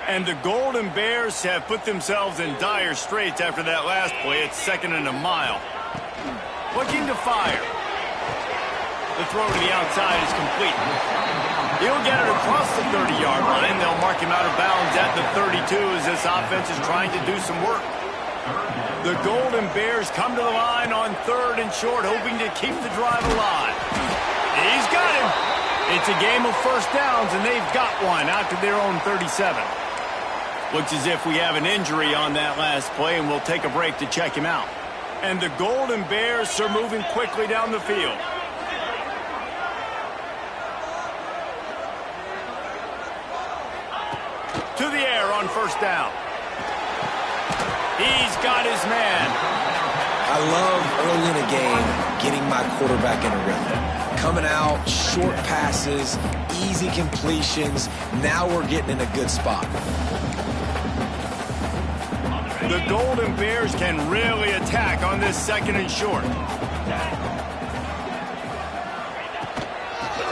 And the Golden Bears have put themselves in dire straits after that last play. It's 2nd and a mile. Looking to fire. The throw to the outside is complete. He'll get it across the 30-yard line. They'll mark him out of bounds at the 32 as this offense is trying to do some work. The Golden Bears come to the line on 3rd and short, hoping to keep the drive alive. He's got him. It's a game of first downs, and they've got one out to their own 37. Looks as if we have an injury on that last play, and we'll take a break to check him out. And the Golden Bears are moving quickly down the field. To the air on 1st down. He's got his man. I love early in a game getting my quarterback in a rhythm. Coming out, short passes, easy completions. Now we're getting in a good spot. The Golden Bears can really attack on this 2nd and short.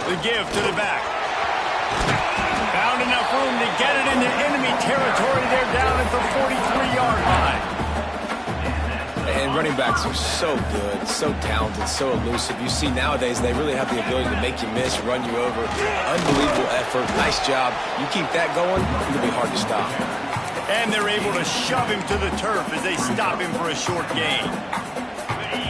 The give to the back. Found enough room to get it into enemy territory. They're down at the 43-yard line. And running backs are so good, so talented, so elusive. You see nowadays they really have the ability to make you miss, run you over. Unbelievable effort. Nice job. You keep that going, it'll be hard to stop. And they're able to shove him to the turf as they stop him for a short gain.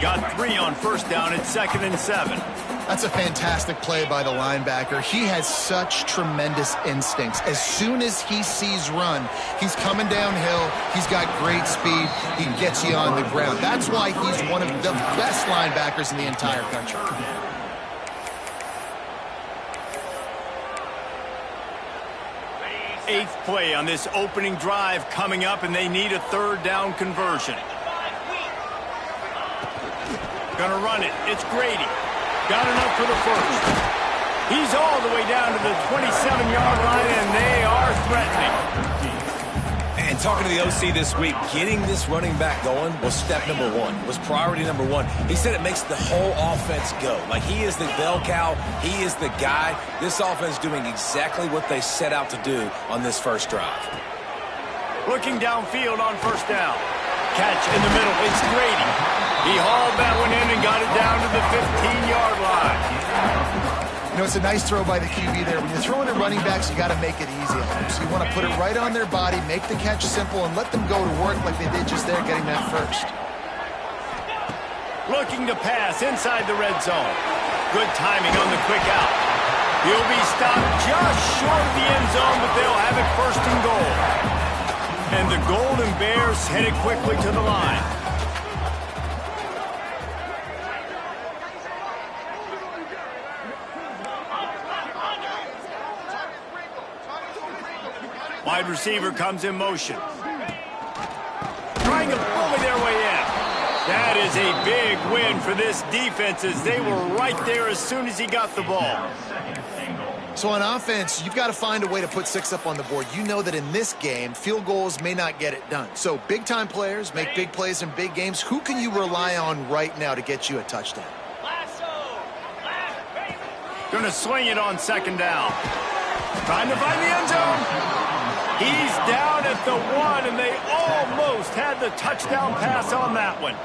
Got 3 on 1st down. It's 2nd and 7. That's a fantastic play by the linebacker. He has such tremendous instincts. As soon as he sees run, he's coming downhill. He's got great speed. He gets you on the ground. That's why he's one of the best linebackers in the entire country. Eighth play on this opening drive coming up, and they need a 3rd down conversion. Gonna run it. It's Grady. Got enough for the 1st. He's all the way down to the 27-yard line, and they are threatening. And talking to the OC this week, getting this running back going was step number 1, was priority number 1. He said it makes the whole offense go. Like, he is the bell cow. He is the guy. This offense doing exactly what they set out to do on this first drive. Looking downfield on 1st down. Catch in the middle. It's Grady. He hauled that one in and got it down to the 15-yard line. You know, it's a nice throw by the QB there. When you're throwing at running backs, you got to make it easy on them. So you want to put it right on their body, make the catch simple, and let them go to work like they did just there, getting that 1st. Looking to pass inside the red zone. Good timing on the quick out. He'll be stopped just short of the end zone, but they'll have it 1st and goal. And the Golden Bears headed quickly to the line. Wide receiver comes in motion. Trying to bully their way in. That is a big win for this defense as they were right there as soon as he got the ball. So on offense, you've got to find a way to put 6 up on the board. You know that in this game, field goals may not get it done. So big-time players make big plays in big games. Who can you rely on right now to get you a touchdown? Going to swing it on 2nd down. Trying to find the end zone. He's down at the 1, and they almost had the touchdown pass on that one.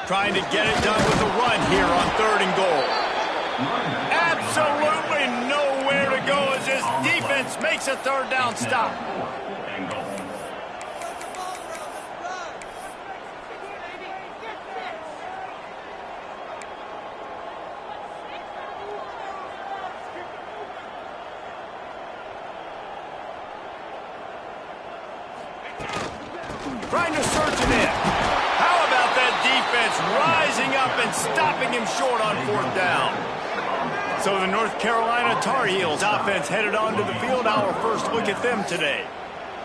Trying to get it done with a run here on 3rd and goal. Absolutely nowhere to go as this defense makes a 3rd down stop. Trying to search it in. How about that defense rising up and stopping him short on 4th down? So the North Carolina Tar Heels offense headed onto the field. Our first look at them today.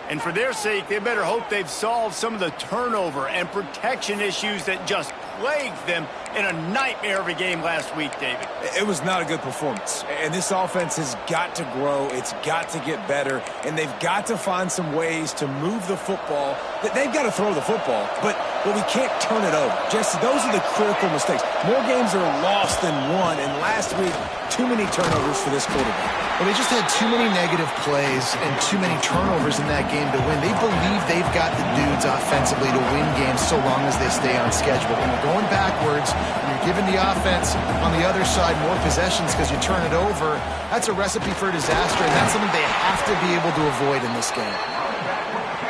And for their sake, they better hope they've solved some of the turnover and protection issues that just plagued them in a nightmare of a game last week, David. It was not a good performance. And this offense has got to grow. It's got to get better. And they've got to find some ways to move the football. They've got to throw the football, but we can't turn it over. Jesse, those are the critical mistakes. More games are lost than won. And last week, too many turnovers for this quarterback. Well, they just had too many negative plays and too many turnovers in that game to win. They believe they've got the dudes offensively to win games so long as they stay on schedule. When you're going backwards, when you're giving the offense on the other side more possessions because you turn it over, that's a recipe for disaster, and that's something they have to be able to avoid in this game.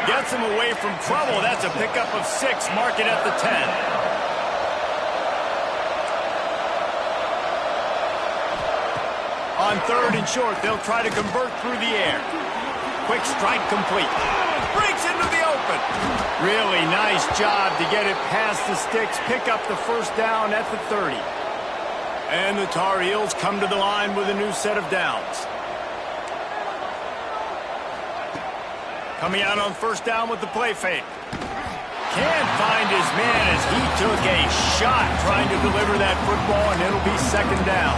Gets him away from trouble. That's a pickup of 6. Mark it at the 10. On 3rd and short, they'll try to convert through the air. Quick strike complete. Breaks into the open. Really nice job to get it past the sticks. Pick up the first down at the 30. And the Tar Heels come to the line with a new set of downs. Coming out on first down with the play fake. Can't find his man as he took a shot trying to deliver that football, and it'll be 2nd down.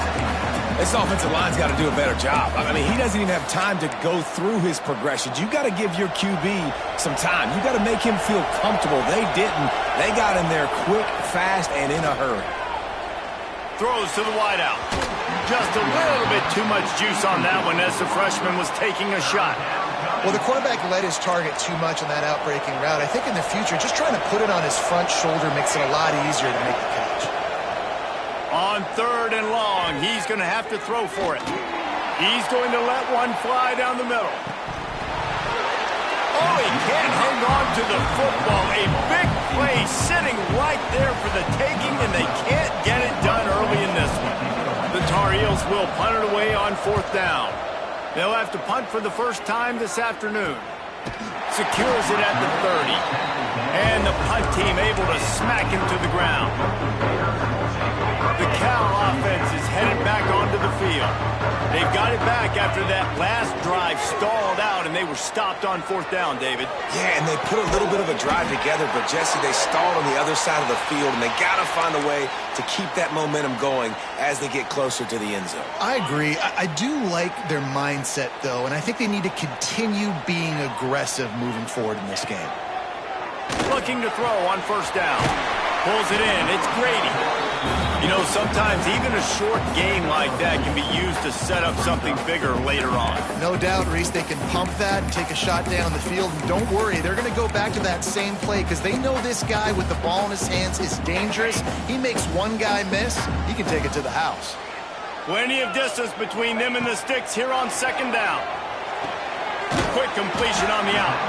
This offensive line's got to do a better job. I mean, he doesn't even have time to go through his progressions. You got to give your QB some time. You got to make him feel comfortable. They didn't. They got in there quick, fast, and in a hurry. Throws to the wideout. Just a little bit too much juice on that one as the freshman was taking a shot. Well, the quarterback led his target too much on that outbreaking route. I think in the future, just trying to put it on his front shoulder makes it a lot easier to make the catch. On 3rd and long, he's going to have to throw for it. He's going to let one fly down the middle. Oh, he can't hang on to the football. A big play sitting right there for the taking, and they can't get it done early in this one. The Tar Heels will punt it away on 4th down. They'll have to punt for the first time this afternoon. Secures it at the 30. And the punt team able to smack him to the ground. The Cal offense is headed back onto the field. They've got it back after that last drive stalled out, and they were stopped on 4th down, David. Yeah, and they put a little bit of a drive together, but, Jesse, they stalled on the other side of the field, and they got to find a way to keep that momentum going as they get closer to the end zone. I agree. I do like their mindset, though, and I think they need to continue being aggressive moving forward in this game. Looking to throw on 1st down. Pulls it in. It's Grady. You know, sometimes even a short game like that can be used to set up something bigger later on. No doubt, Reese, they can pump that and take a shot down the field. And don't worry, they're going to go back to that same play because they know this guy with the ball in his hands is dangerous. He makes one guy miss, he can take it to the house. Plenty of distance between them and the sticks here on 2nd down. Quick completion on the out.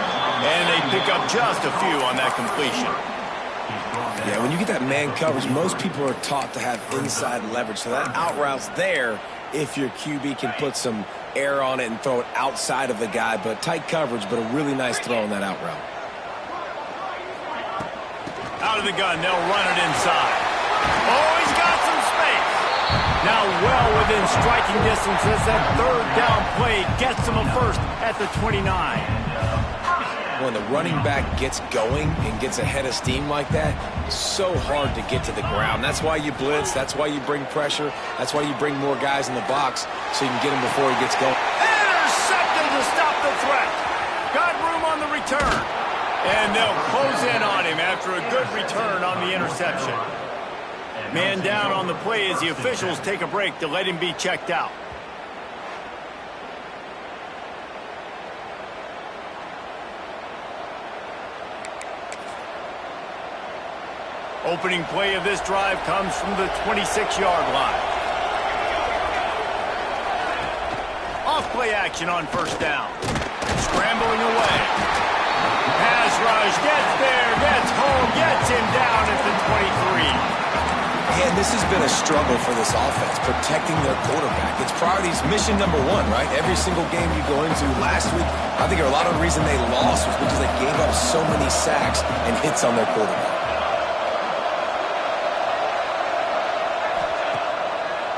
And they pick up just a few on that completion. Yeah, when you get that man coverage, most people are taught to have inside leverage. So that out route's there if your QB can put some air on it and throw it outside of the guy. But tight coverage, but a really nice throw on that out route. Out of the gun, they'll run it inside. Oh, he's got some space. Now well within striking distance as that 3rd down play gets him a first at the 29. When the running back gets going and gets ahead of steam like that, so hard to get to the ground. That's why you blitz. That's why you bring pressure. That's why you bring more guys in the box so you can get him before he gets going. Intercepted to stop the threat. Got room on the return. And they'll close in on him after a good return on the interception. Man down on the play as the officials take a break to let him be checked out. Opening play of this drive comes from the 26-yard line. Off-play action on 1st down. Scrambling away. Pass rush, gets there, gets home, gets him down at the 23. And this has been a struggle for this offense, protecting their quarterback. It's priorities mission number 1, right? Every single game you go into last week, I think a lot of the reason they lost was because they gave up so many sacks and hits on their quarterback.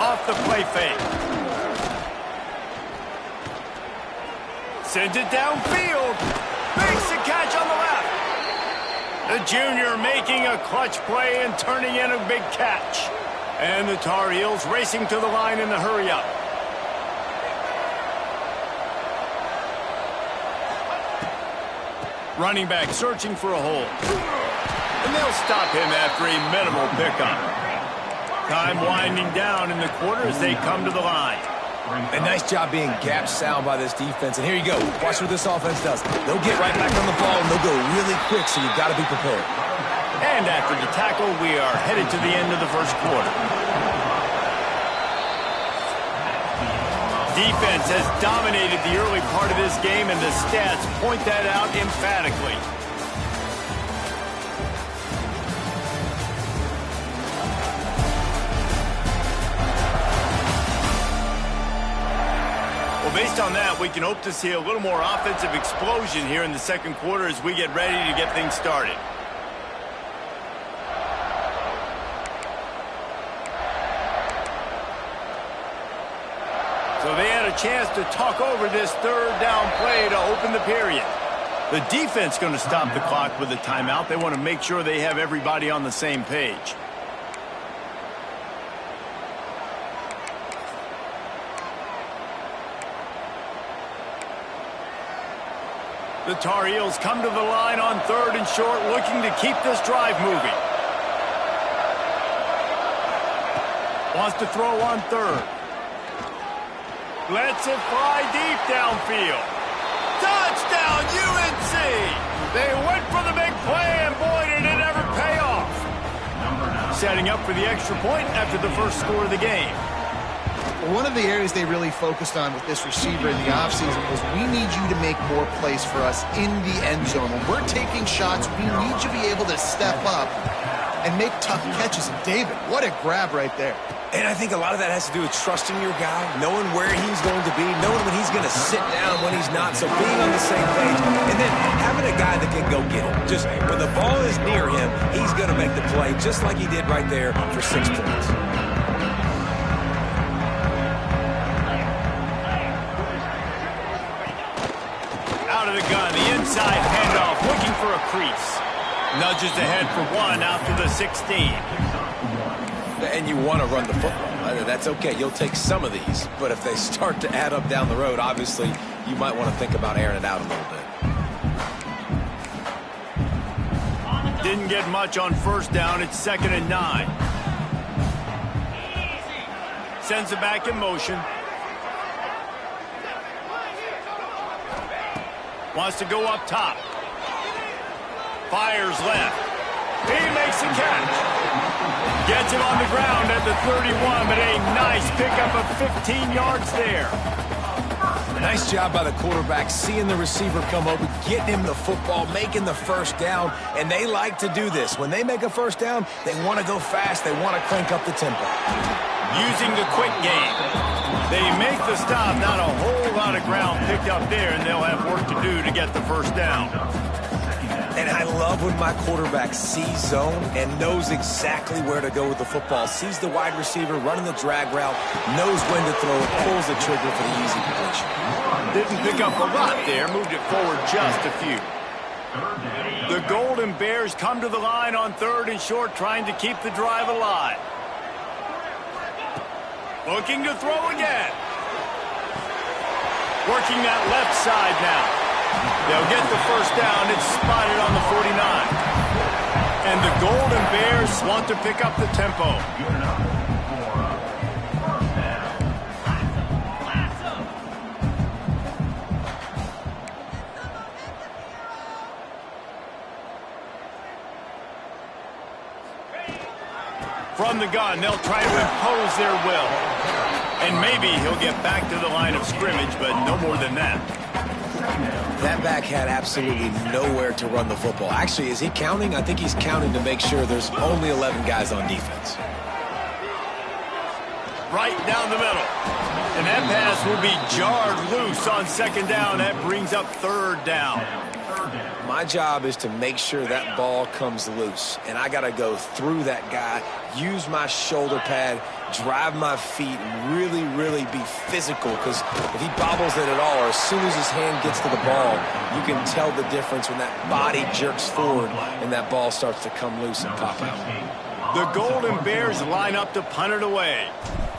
Off the play fake. Sends it downfield. Makes the catch on the left. The junior making a clutch play and turning in a big catch. And the Tar Heels racing to the line in the hurry-up. Running back searching for a hole. And they'll stop him after a minimal pickup. Time winding down in the quarter as they come to the line. A nice job being gap sound by this defense. And here you go. Watch what this offense does. They'll get right back on the ball, and they'll go really quick, so you've got to be prepared. And after the tackle, we are headed to the end of the first quarter. Defense has dominated the early part of this game, and the stats point that out emphatically. Well, based on that, we can hope to see a little more offensive explosion here in the second quarter as we get ready to get things started. So they had a chance to talk over this third down play to open the period. The defense going to stop the clock with a timeout. They want to make sure they have everybody on the same page. The Tar Heels come to the line on third and short, looking to keep this drive moving. Wants to throw on third. Lets it fly deep downfield. Touchdown, UNC! They went for the big play, and boy, did it ever pay off. Setting up for the extra point after the first score of the game. Well, one of the areas they really focused on with this receiver in the offseason was we need you to make more plays for us in the end zone. When we're taking shots, we need you to be able to step up and make tough catches. And David, what a grab right there. And I think a lot of that has to do with trusting your guy, knowing where he's going to be, knowing when he's going to sit down, when he's not, so being on the same page, and then having a guy that can go get it. Just when the ball is near him, he's going to make the play, just like he did right there for 6 points. Out of the gun, the inside handoff, looking for a crease. Nudges ahead for one out to the 16. And you want to run the football. That's okay. You'll take some of these. But if they start to add up down the road, obviously, you might want to think about airing it out a little bit. Didn't get much on first down. It's 2nd and 9. Sends it back in motion. Wants to go up top. Fires left. He makes a catch. Gets it on the ground at the 31, but a nice pickup of 15 yards there. Nice job by the quarterback, seeing the receiver come over, getting him the football, making the first down, and they like to do this. When they make a first down, they want to go fast. They want to crank up the tempo. Using the quick game. They make the stop, not a whole lot of ground picked up there, and they'll have work to do to get the first down. And I love when my quarterback sees zone and knows exactly where to go with the football. Sees the wide receiver running the drag route, knows when to throw it, pulls the trigger for the easy completion. Didn't pick up a lot there, moved it forward just a few. The Golden Bears come to the line on third and short, trying to keep the drive alive. Looking to throw again. Working that left side now. They'll get the first down. It's spotted on the 49. And the Golden Bears want to pick up the tempo. From the gun, they'll try to impose their will. And maybe he'll get back to the line of scrimmage, but no more than that. That back had absolutely nowhere to run the football. Actually, is he counting? I think he's counting to make sure there's only 11 guys on defense. Right down the middle. And that pass will be jarred loose on 2nd down. That brings up 3rd down. My job is to make sure that ball comes loose, and I got to go through that guy, use my shoulder pad, drive my feet, really, really be physical, because if he bobbles it at all, or as soon as his hand gets to the ball, you can tell the difference when that body jerks forward and that ball starts to come loose and pop out. The Golden Bears line up to punt it away.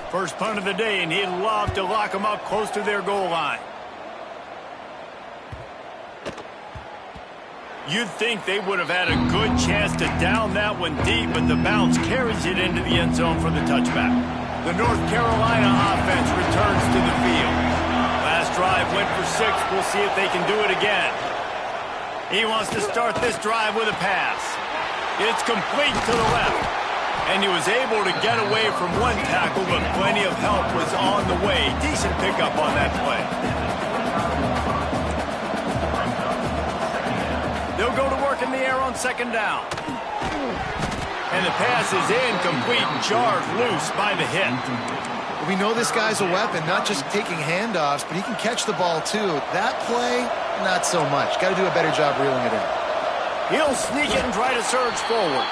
First punt of the day, and he'd love to lock them up close to their goal line. You'd think they would have had a good chance to down that one deep, but the bounce carries it into the end zone for the touchback. The North Carolina offense returns to the field. Last drive went for 6. We'll see if they can do it again. He wants to start this drive with a pass. It's complete to the left. And he was able to get away from one tackle, but plenty of help was on the way. Decent pickup on that play. They'll go to work in the air on second down. And the pass is incomplete and charged loose by the hit. We know this guy's a weapon, not just taking handoffs, but he can catch the ball too. That play, not so much. Got to do a better job reeling it in. He'll sneak it and try to surge forward.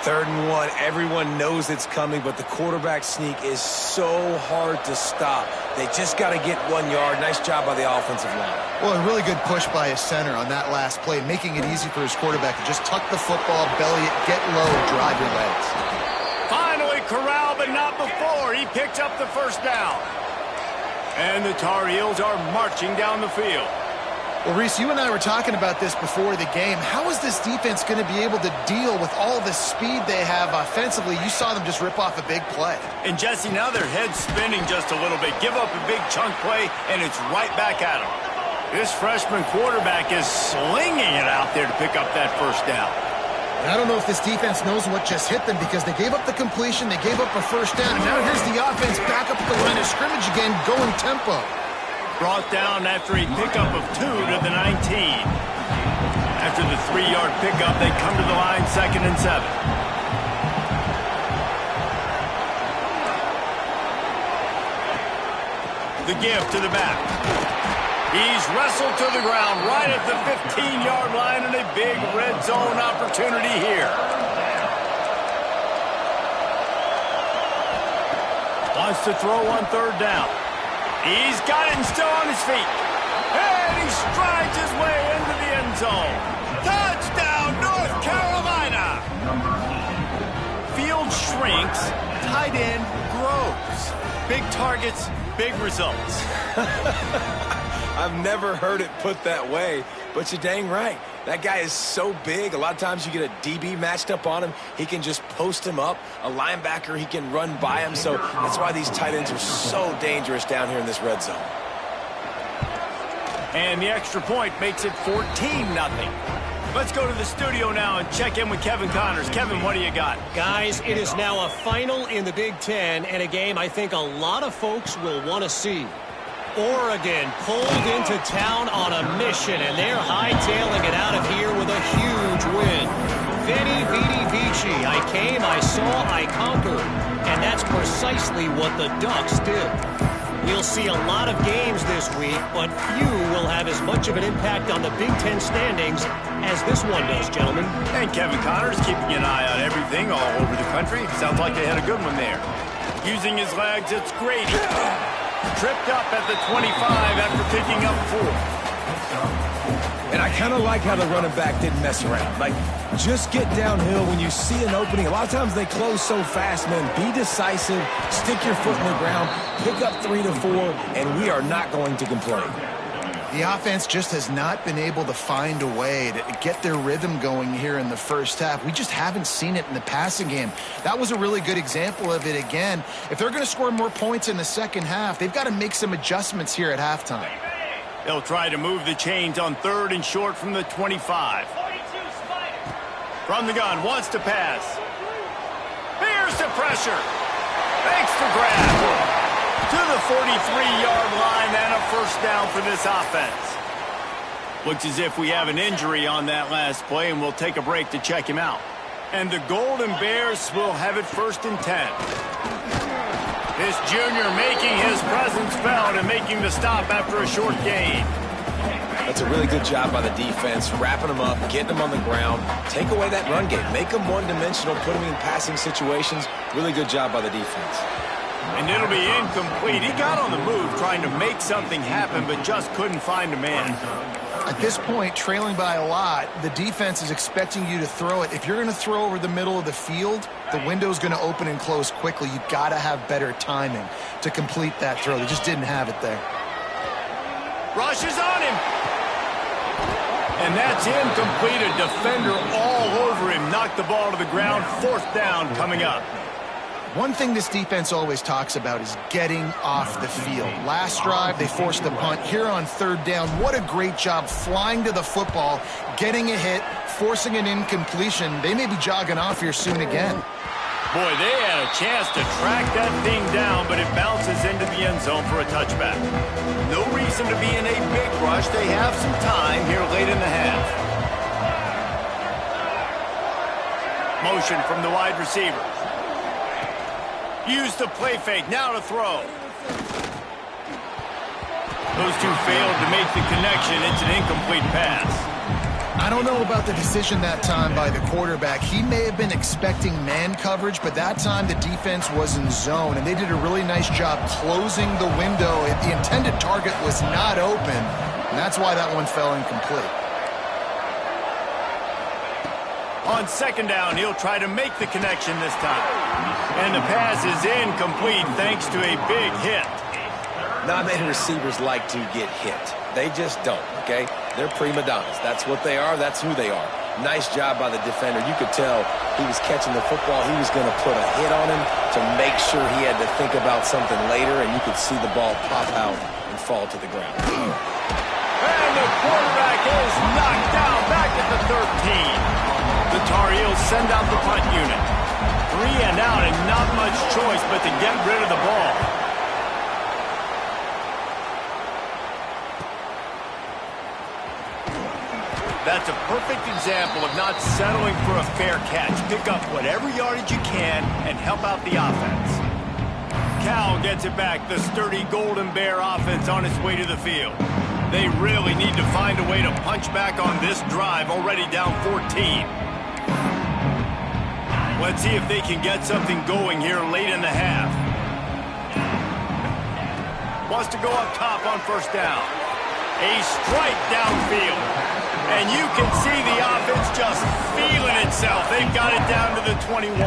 3rd and 1, everyone knows it's coming, but the quarterback sneak is so hard to stop. They just got to get 1 yard. Nice job by the offensive line. Well, a really good push by his center on that last play, making it easy for his quarterback to just tuck the football, belly it, get low, drive your legs. Finally corralled, but not before. He picked up the first down. And the Tar Heels are marching down the field. Well, Reese, you and I were talking about this before the game. How is this defense going to be able to deal with all the speed they have offensively? You saw them just rip off a big play. And, Jesse, now their head's spinning just a little bit. Give up a big chunk play, and it's right back at them. This freshman quarterback is slinging it out there to pick up that first down. And I don't know if this defense knows what just hit them because they gave up the completion, they gave up a first down, and now here's the offense back up at the line of scrimmage again, going tempo. Brought down after a pickup of 2 to the 19. After the 3-yard pickup, they come to the line 2nd and 7. The give to the back. He's wrestled to the ground right at the 15-yard line, and a big red zone opportunity here. Wants to throw on 3rd down. He's got it and still on his feet. And he strides his way into the end zone. Touchdown, North Carolina! Field shrinks, tight end grows. Big targets, big results. I've never heard it put that way, but you're dang right. That guy is so big. A lot of times you get a DB matched up on him. He can just post him up. A linebacker, he can run by him. So that's why these tight ends are so dangerous down here in this red zone. And the extra point makes it 14-0. Let's go to the studio now and check in with Kevin Connors. Kevin, what do you got? Guys, it is now a final in the Big Ten and a game I think a lot of folks will want to see. Oregon pulled into town on a mission, and they're hightailing it out of here with a huge win. Veni, vidi, vici. I came, I saw, I conquered. And that's precisely what the Ducks did. We'll see a lot of games this week, but few will have as much of an impact on the Big Ten standings as this one does, gentlemen. And Kevin Connors keeping an eye on everything all over the country. Sounds like they had a good one there. Using his legs, it's Grady. Tripped up at the 25 after picking up 4. And I kind of like how the running back didn't mess around. Like, just get downhill when you see an opening. A lot of times they close so fast, man. Be decisive, stick your foot in the ground, pick up 3 to 4, and we are not going to complain. The offense just has not been able to find a way to get their rhythm going here in the first half. We just haven't seen it in the passing game. That was a really good example of it again. If they're going to score more points in the second half, they've got to make some adjustments here at halftime. They'll try to move the chains on 3rd and short from the 25. From the gun, wants to pass. Here's the pressure. Makes the grab. To the 43-yard line and a first down for this offense. Looks as if we have an injury on that last play, and we'll take a break to check him out. And the Golden Bears will have it 1st and 10. This junior making his presence felt and making the stop after a short gain. That's a really good job by the defense, wrapping them up, getting them on the ground, take away that run game, make them one-dimensional, put them in passing situations. Really good job by the defense. And it'll be incomplete. He got on the move trying to make something happen, but just couldn't find a man. At this point, trailing by a lot, the defense is expecting you to throw it. If you're going to throw over the middle of the field, the window's going to open and close quickly. You've got to have better timing to complete that throw. They just didn't have it there. Rushes on him. And that's incomplete. A defender all over him. Knocked the ball to the ground. 4th down coming up. One thing this defense always talks about is getting off the field. Last drive, they forced a punt. Here on 3rd down, what a great job flying to the football, getting a hit, forcing an incompletion. They may be jogging off here soon again. Boy, they had a chance to track that thing down, but it bounces into the end zone for a touchback. No reason to be in a big rush. They have some time here late in the half. Motion from the wide receiver. Use the play fake, now to throw. Those two failed to make the connection. It's an incomplete pass. I don't know about the decision that time by the quarterback. He may have been expecting man coverage, but that time the defense was in zone, and they did a really nice job closing the window. The intended target was not open, and that's why that one fell incomplete. On 2nd down, he'll try to make the connection this time. And the pass is incomplete thanks to a big hit. Not many receivers like to get hit. They just don't, okay? They're prima donnas. That's what they are. That's who they are. Nice job by the defender. You could tell he was catching the football. He was going to put a hit on him to make sure he had to think about something later, and you could see the ball pop out and fall to the ground. And the quarterback is knocked down back at the 13. The Tar Heels send out the punt unit. 3 and out and not much choice but to get rid of the ball. That's a perfect example of not settling for a fair catch. Pick up whatever yardage you can and help out the offense. Cal gets it back. The sturdy Golden Bear offense on its way to the field. They really need to find a way to punch back on this drive, already down 14. Let's see if they can get something going here late in the half. Wants to go up top on 1st down. A strike downfield. And you can see the offense just feeling itself. They've got it down to the 21.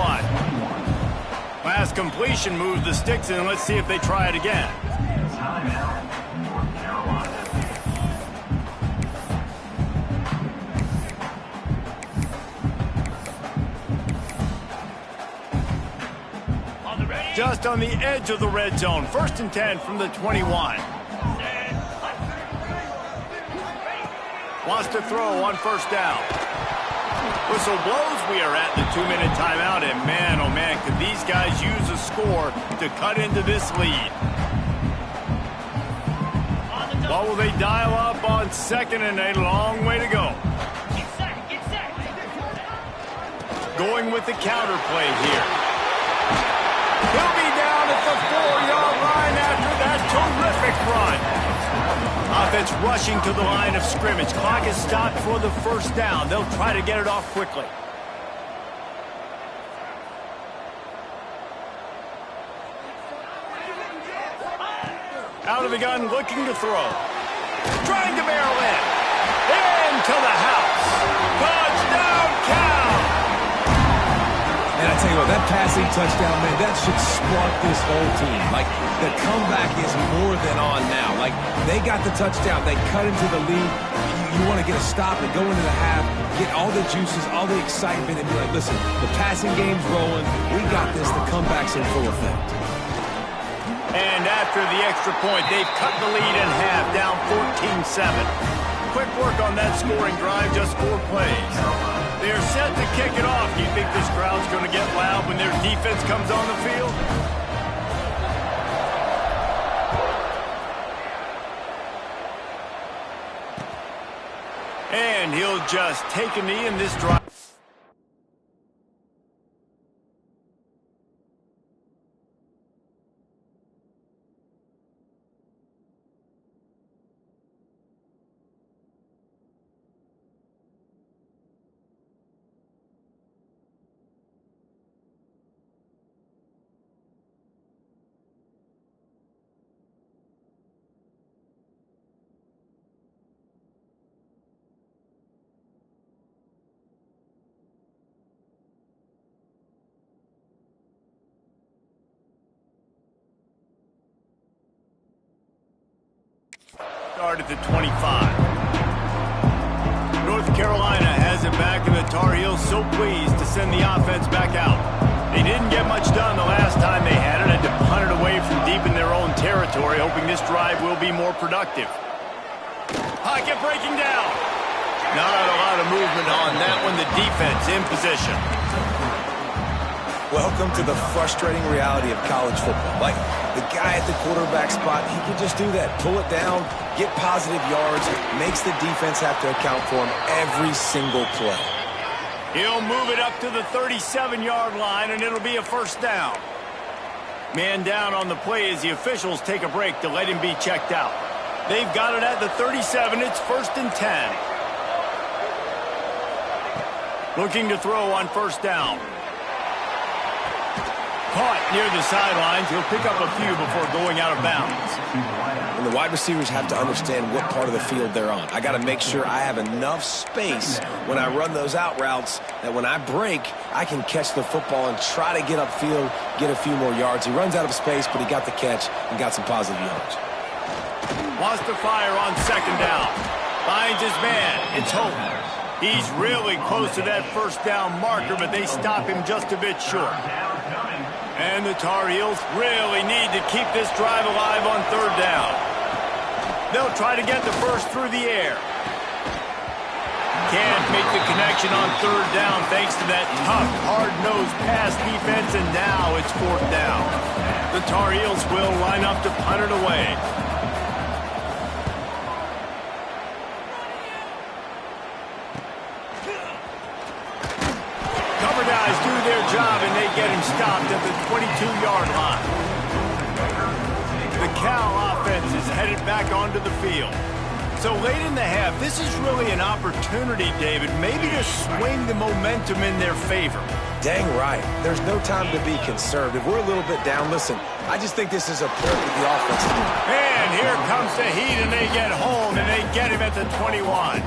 Last completion moves the sticks in. Let's see if they try it again. Just on the edge of the red zone. 1st and 10 from the 21. Wants to throw on 1st down. Whistle blows. We are at the 2-minute timeout. And man, oh man, could these guys use a score to cut into this lead. What will they dial up on 2nd and a long way to go? Going with the counter play here. He'll be down at the 4-yard line after that terrific run. Offense rushing to the line of scrimmage. Clock is stopped for the 1st down. They'll try to get it off quickly. Out of the gun, looking to throw. Trying to barrel in. Into the house. Touchdown, Cal! And I tell you what, that passing touchdown, man, that should spark this whole team. Like, the comeback is more than on now. Like, they got the touchdown. They cut into the lead. You want to get a stop and go into the half, get all the juices, all the excitement, and be like, listen, the passing game's rolling. We got this. The comeback's in full effect. And after the extra point, they've cut the lead in half, down 14-7. Quick work on that scoring drive, just 4 plays. They're set to kick it off. Do you think this crowd's going to get loud when their defense comes on the field? And he'll just take a knee in this drive. Start at the 25. North Carolina has it back, and the Tar Heels so pleased to send the offense back out. They didn't get much done the last time they had it, and to punt it away from deep in their own territory, hoping this drive will be more productive. Pocket breaking down. Not a lot of movement on that one. The defense in position. Welcome to the frustrating reality of college football. Like, the guy at the quarterback spot, he can just do that. Pull it down, get positive yards, makes the defense have to account for him every single play. He'll move it up to the 37-yard line, and it'll be a first down. Man down on the play as the officials take a break to let him be checked out. They've got it at the 37. It's 1st and 10. Looking to throw on first down. Caught near the sidelines. He'll pick up a few before going out of bounds. And the wide receivers have to understand what part of the field they're on. I got to make sure I have enough space when I run those out routes that when I break, I can catch the football and try to get upfield, get a few more yards. He runs out of space, but he got the catch and got some positive yards. Wants to fire on second down. Finds his man. It's Hope. He's really close to that first down marker, but they stop him just a bit short. And the Tar Heels really need to keep this drive alive on third down. They'll try to get the first through the air. Can't make the connection on third down thanks to that tough, hard-nosed pass defense, and now it's fourth down. The Tar Heels will line up to punt it away. Guys do their job, and they get him stopped at the 22-yard line. The Cal offense is headed back onto the field. So late in the half, this is really an opportunity, David, maybe to swing the momentum in their favor. Dang right. There's no time to be concerned. If we're a little bit down, listen, I just think this is a part of the offense. And here comes the heat, and they get home, and they get him at the 21.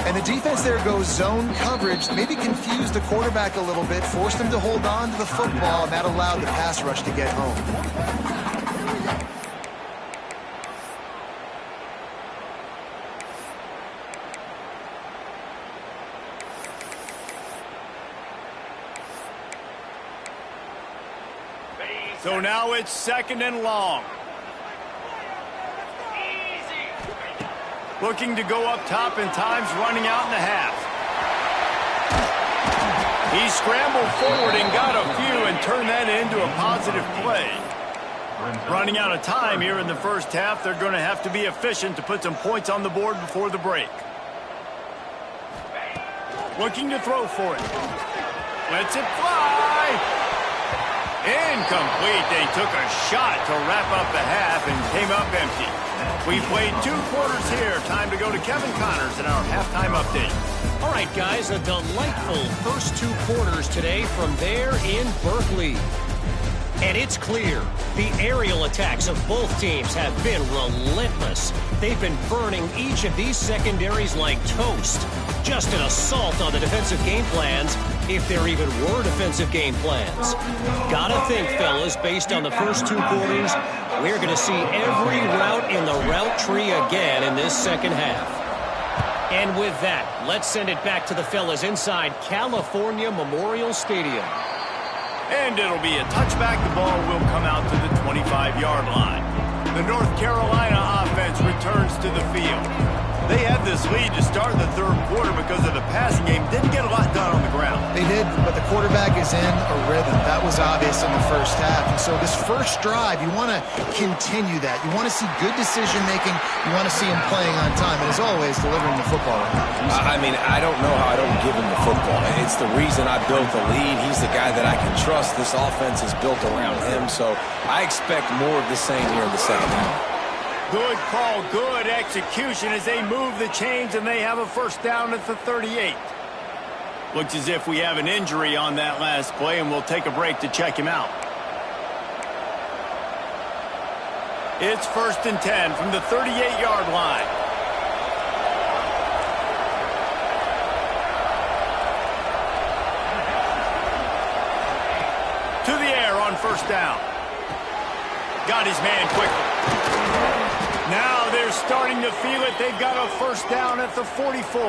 And the defense there goes zone coverage, maybe confused the quarterback a little bit, forced him to hold on to the football, and that allowed the pass rush to get home. So now it's second and long. Looking to go up top, and time's running out in the half. He scrambled forward and got a few and turned that into a positive play. Running out of time here in the first half, they're going to have to be efficient to put some points on the board before the break. Looking to throw for it. Lets it fly. Incomplete. They took a shot to wrap up the half and came up empty. We played 2 quarters here. Time to go to Kevin Connors in our halftime update. All right, guys, a delightful first 2 quarters today from there in Berkeley. And it's clear the aerial attacks of both teams have been relentless. They've been burning each of these secondaries like toast. Just an assault on the defensive game plans, if there even were defensive game plans. Gotta think, fellas, based on the first 2 quarters, we're going to see every route in the route tree again in this second half. And with that, let's send it back to the fellas inside California Memorial Stadium. And it'll be a touchback. The ball will come out to the 25-yard line. The North Carolina offense returns to the field. They had this lead to start the third quarter because of the passing game. Didn't get a lot done on the ground. They did, but the quarterback is in a rhythm. That was obvious in the first half. And so this first drive, you want to continue that. You want to see good decision-making. You want to see him playing on time. And as always, delivering the football. I mean, I don't know how I don't give him the football. It's the reason I built the lead. He's the guy that I can trust. This offense is built around him. So I expect more of the same here in the second half. Good call, good execution as they move the chains, and they have a first down at the 38. Looks as if we have an injury on that last play, and we'll take a break to check him out. It's 1st and 10 from the 38-yard line. To the air on first down. Got his man quickly. Now they're starting to feel it. They've got a first down at the 44.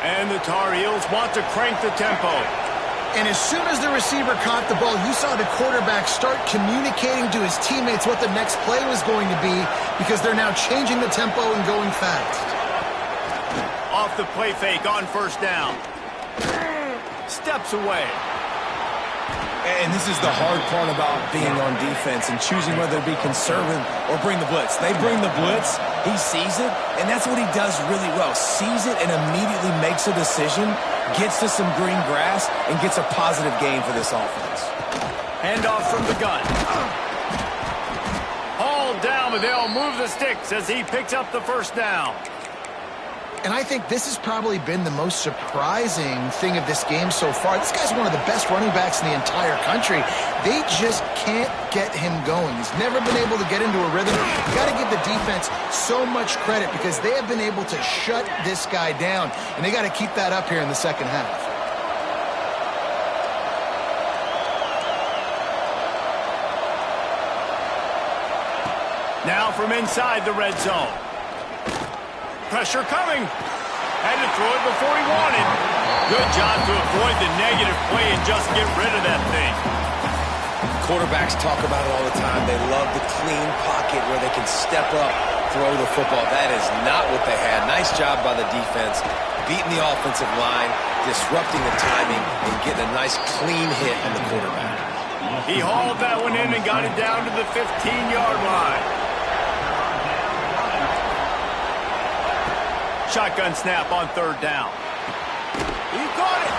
And the Tar Heels want to crank the tempo. And as soon as the receiver caught the ball, you saw the quarterback start communicating to his teammates what the next play was going to be, because they're now changing the tempo and going fast. Off the play fake on first down. Steps away. And this is the hard part about being on defense and choosing whether to be conservative or bring the blitz. They bring the blitz, he sees it, and that's what he does really well. Sees it and immediately makes a decision, gets to some green grass, and gets a positive gain for this offense. Handoff from the gun. Hauled down, but they'll move the sticks as he picks up the first down. And I think this has probably been the most surprising thing of this game so far. This guy's one of the best running backs in the entire country. They just can't get him going. He's never been able to get into a rhythm. You got to give the defense so much credit because they have been able to shut this guy down, and they got to keep that up here in the second half. Now from inside the red zone. Pressure coming. Had to throw it before he wanted. Good job to avoid the negative play and just get rid of that thing. Quarterbacks talk about it all the time. They love the clean pocket where they can step up, throw the football. That is not what they had. Nice job by the defense, beating the offensive line, disrupting the timing, and getting a nice clean hit on the quarterback. He hauled that one in and got it down to the 15-yard line. Shotgun snap on third down. He caught it.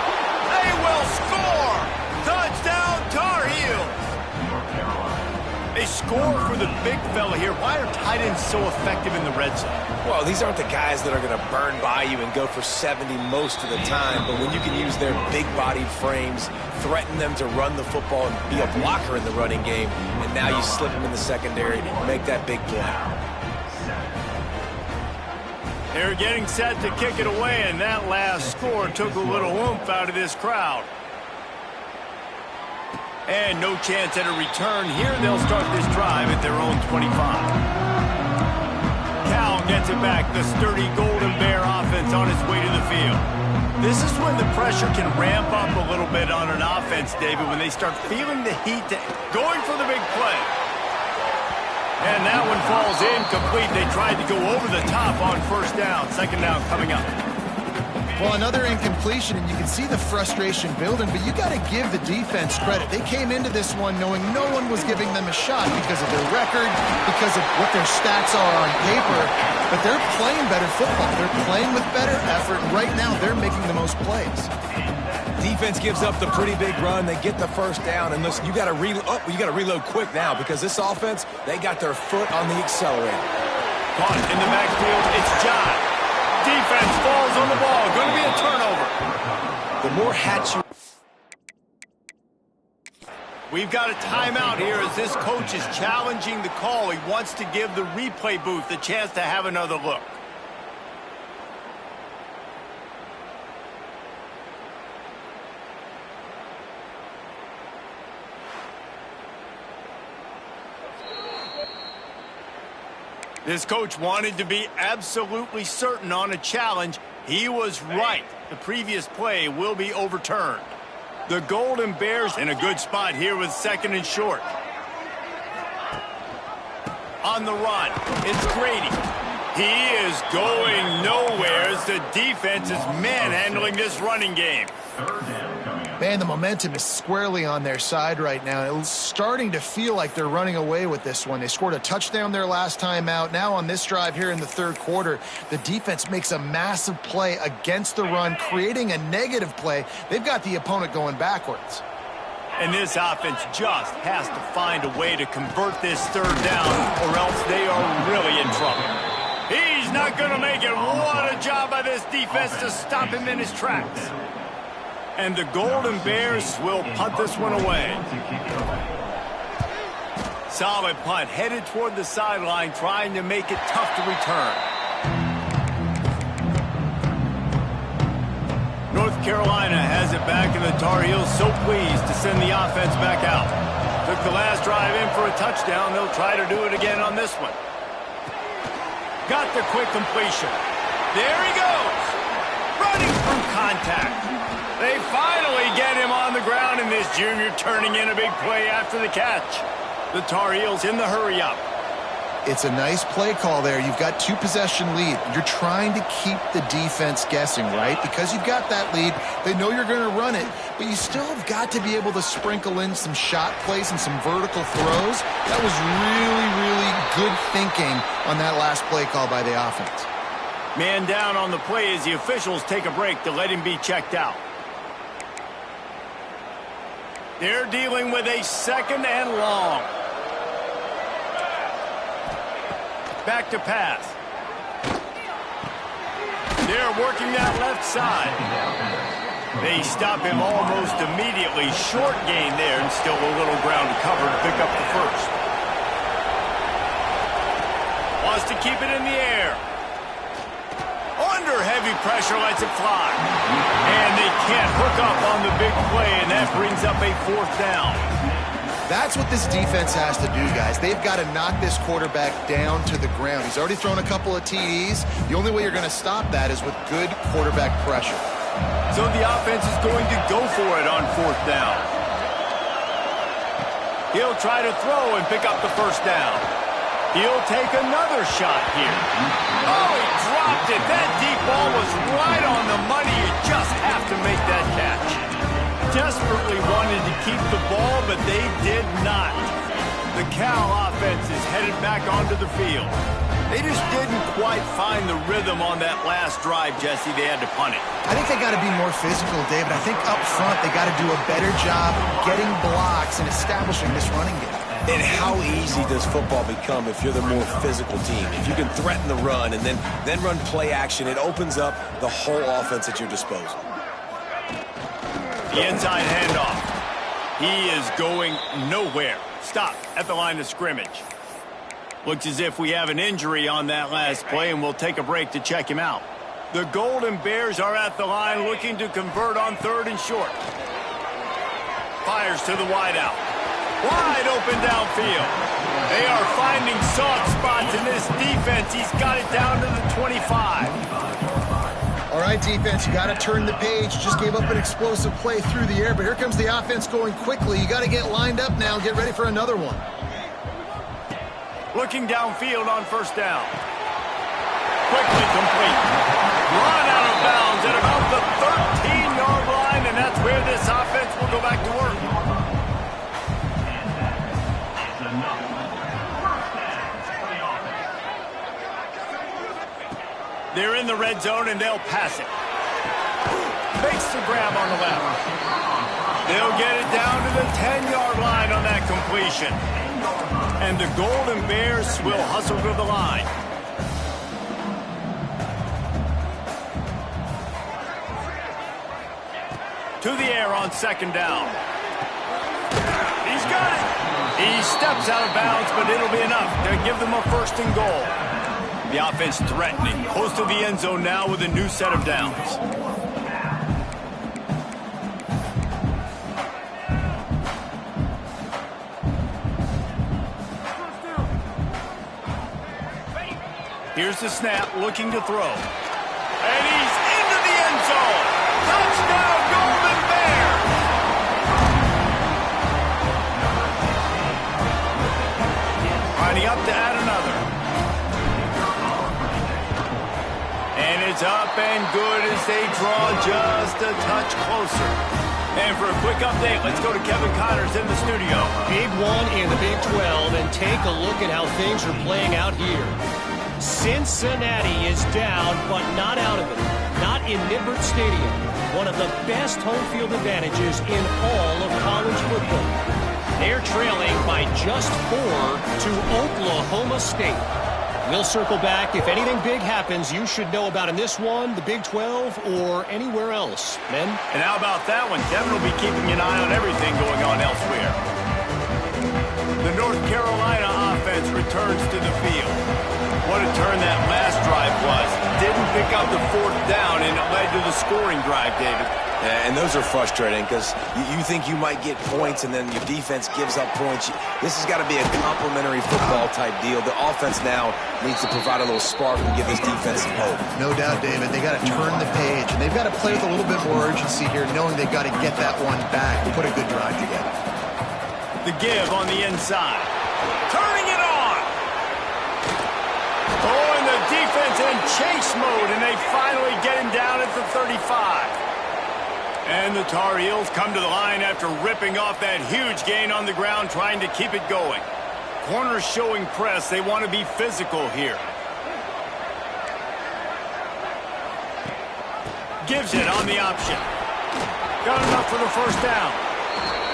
They will score. Touchdown, Tar Heels. They score for the big fella here. Why are tight ends so effective in the red zone? Well, these aren't the guys that are going to burn by you and go for 70 most of the time, but when you can use their big-bodied frames, threaten them to run the football and be a blocker in the running game, and now you slip them in the secondary, make that big play. They're getting set to kick it away, and that last score took a little oomph out of this crowd. And no chance at a return here. They'll start this drive at their own 25. Cal gets it back. The sturdy Golden Bear offense on its way to the field. This is when the pressure can ramp up a little bit on an offense, David, when they start feeling the heat, going for the big play. And that one falls incomplete. They tried to go over the top on first down. Second down coming up. Well, another incompletion, and you can see the frustration building, but you got to give the defense credit. They came into this one knowing no one was giving them a shot because of their record, because of what their stats are on paper, but they're playing better football. They're playing with better effort, and right now they're making the most plays. Defense gives up the pretty big run. They get the first down, and listen, you got to reload quick now because this offense, they got their foot on the accelerator. Caught in the backfield, it's John. Defense falls on the ball. Going to be a turnover. The more hats you... We've got a timeout here as this coach is challenging the call. He wants to give the replay booth a chance to have another look. This coach wanted to be absolutely certain on a challenge. He was right. The previous play will be overturned. The Golden Bears in a good spot here with second and short. On the run, it's Grady. He is going nowhere as the defense is manhandling this running game. Man, the momentum is squarely on their side right now. It's starting to feel like they're running away with this one. They scored a touchdown their last time out. Now on this drive here in the third quarter, the defense makes a massive play against the run, creating a negative play. They've got the opponent going backwards. And this offense just has to find a way to convert this third down, or else they are really in trouble. He's not going to make it. What a job by this defense to stop him in his tracks. And the Golden Bears will punt this one away. Solid punt, headed toward the sideline, trying to make it tough to return. North Carolina has it back, and the Tar Heels so pleased to send the offense back out. Took the last drive in for a touchdown. They'll try to do it again on this one. Got the quick completion. There he goes. Running through contact. They finally get him on the ground, and this junior turning in a big play after the catch. The Tar Heels in the hurry-up. It's a nice play call there. You've got 2-possession lead. You're trying to keep the defense guessing, right? Because you've got that lead, they know you're going to run it, but you still have got to be able to sprinkle in some shot plays and some vertical throws. That was really, really good thinking on that last play call by the offense. Man down on the play as the officials take a break to let him be checked out. They're dealing with a 2nd and long. Back to pass. They're working that left side. They stop him almost immediately. Short gain there, and still a little ground to cover to pick up the first. Wants to keep it in the air. Under heavy pressure, lets it fly. And they can't hook up on the big play, and that brings up a 4th down. That's what this defense has to do, guys. They've got to knock this quarterback down to the ground. He's already thrown a couple of TDs. The only way you're going to stop that is with good quarterback pressure. So the offense is going to go for it on 4th down. He'll try to throw and pick up the 1st down. He'll take another shot here. Oh, he dropped it. That deep ball was right on the money. You just have to make that catch. Desperately wanted to keep the ball, but they did not. The Cal offense is headed back onto the field. They just didn't quite find the rhythm on that last drive, Jesse. They had to punt it. I think they got to be more physical, David. I think up front they got to do a better job getting blocks and establishing this running game. And how easy does football become if you're the more physical team? If you can threaten the run and then run play action, it opens up the whole offense at your disposal. The inside handoff. He is going nowhere. Stop at the line of scrimmage. Looks as if we have an injury on that last play, and we'll take a break to check him out. The Golden Bears are at the line looking to convert on 3rd and short. Fires to the wideout. Wide open downfield. They are finding soft spots in this defense. He's got it down to the 25. All right, defense, you got to turn the page. Just gave up an explosive play through the air, but here comes the offense going quickly. You got to get lined up now and get ready for another one. Looking downfield on 1st down. Quickly complete. Run out of bounds at about the 13-yard line, and that's where this offense will go back to work. They're in the red zone, and they'll pass it. Makes the grab on the left. They'll get it down to the 10-yard line on that completion. And the Golden Bears will hustle to the line. To the air on 2nd down. He's got it. He steps out of bounds, but it'll be enough to give them a 1st and goal. The offense threatening, close to the end zone now with a new set of downs. Here's the snap, looking to throw. And he's into the end zone. Touchdown, Golden Bears! Lining up to add another. And it's up and good as they draw just a touch closer. And for a quick update, let's go to Kevin Connors in the studio. Big one in the Big 12, and take a look at how things are playing out here. Cincinnati is down, but not out of it. Not in Nippert Stadium. One of the best home field advantages in all of college football. They're trailing by just 4 to Oklahoma State. We'll circle back. If anything big happens, you should know about in this one, the Big 12, or anywhere else. Men? And how about that one? Devin will be keeping an eye on everything going on elsewhere. The North Carolina offense returns to the field. What a turn that last drive was. Didn't pick up the fourth down, and it led to the scoring drive, David. Yeah, and those are frustrating because you think you might get points and then your defense gives up points. This has got to be a complementary football type deal. The offense now needs to provide a little spark and give this defense some hope. No doubt, David. They got to turn the page, and they've got to play with a little bit more urgency here, knowing they've got to get that one back and put a good drive together. The give on the inside. Turning it on. Oh, and the defense in chase mode, and they finally get him down at the 35. And the Tar Heels come to the line after ripping off that huge gain on the ground, trying to keep it going. Corners showing press. They want to be physical here. Gives it on the option. Got enough for the first down.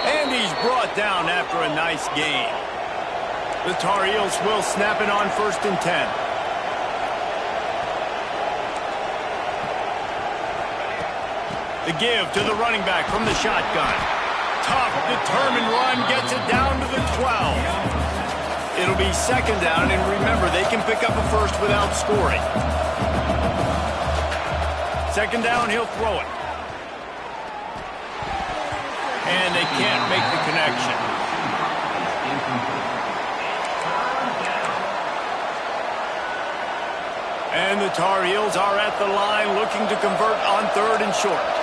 And he's brought down after a nice gain. The Tar Heels will snap it on 1st and 10. The give to the running back from the shotgun. Tough, determined run, gets it down to the 12. It'll be 2nd down, and remember, they can pick up a first without scoring. 2nd down, he'll throw it. And they can't make the connection. And the Tar Heels are at the line looking to convert on 3rd and short.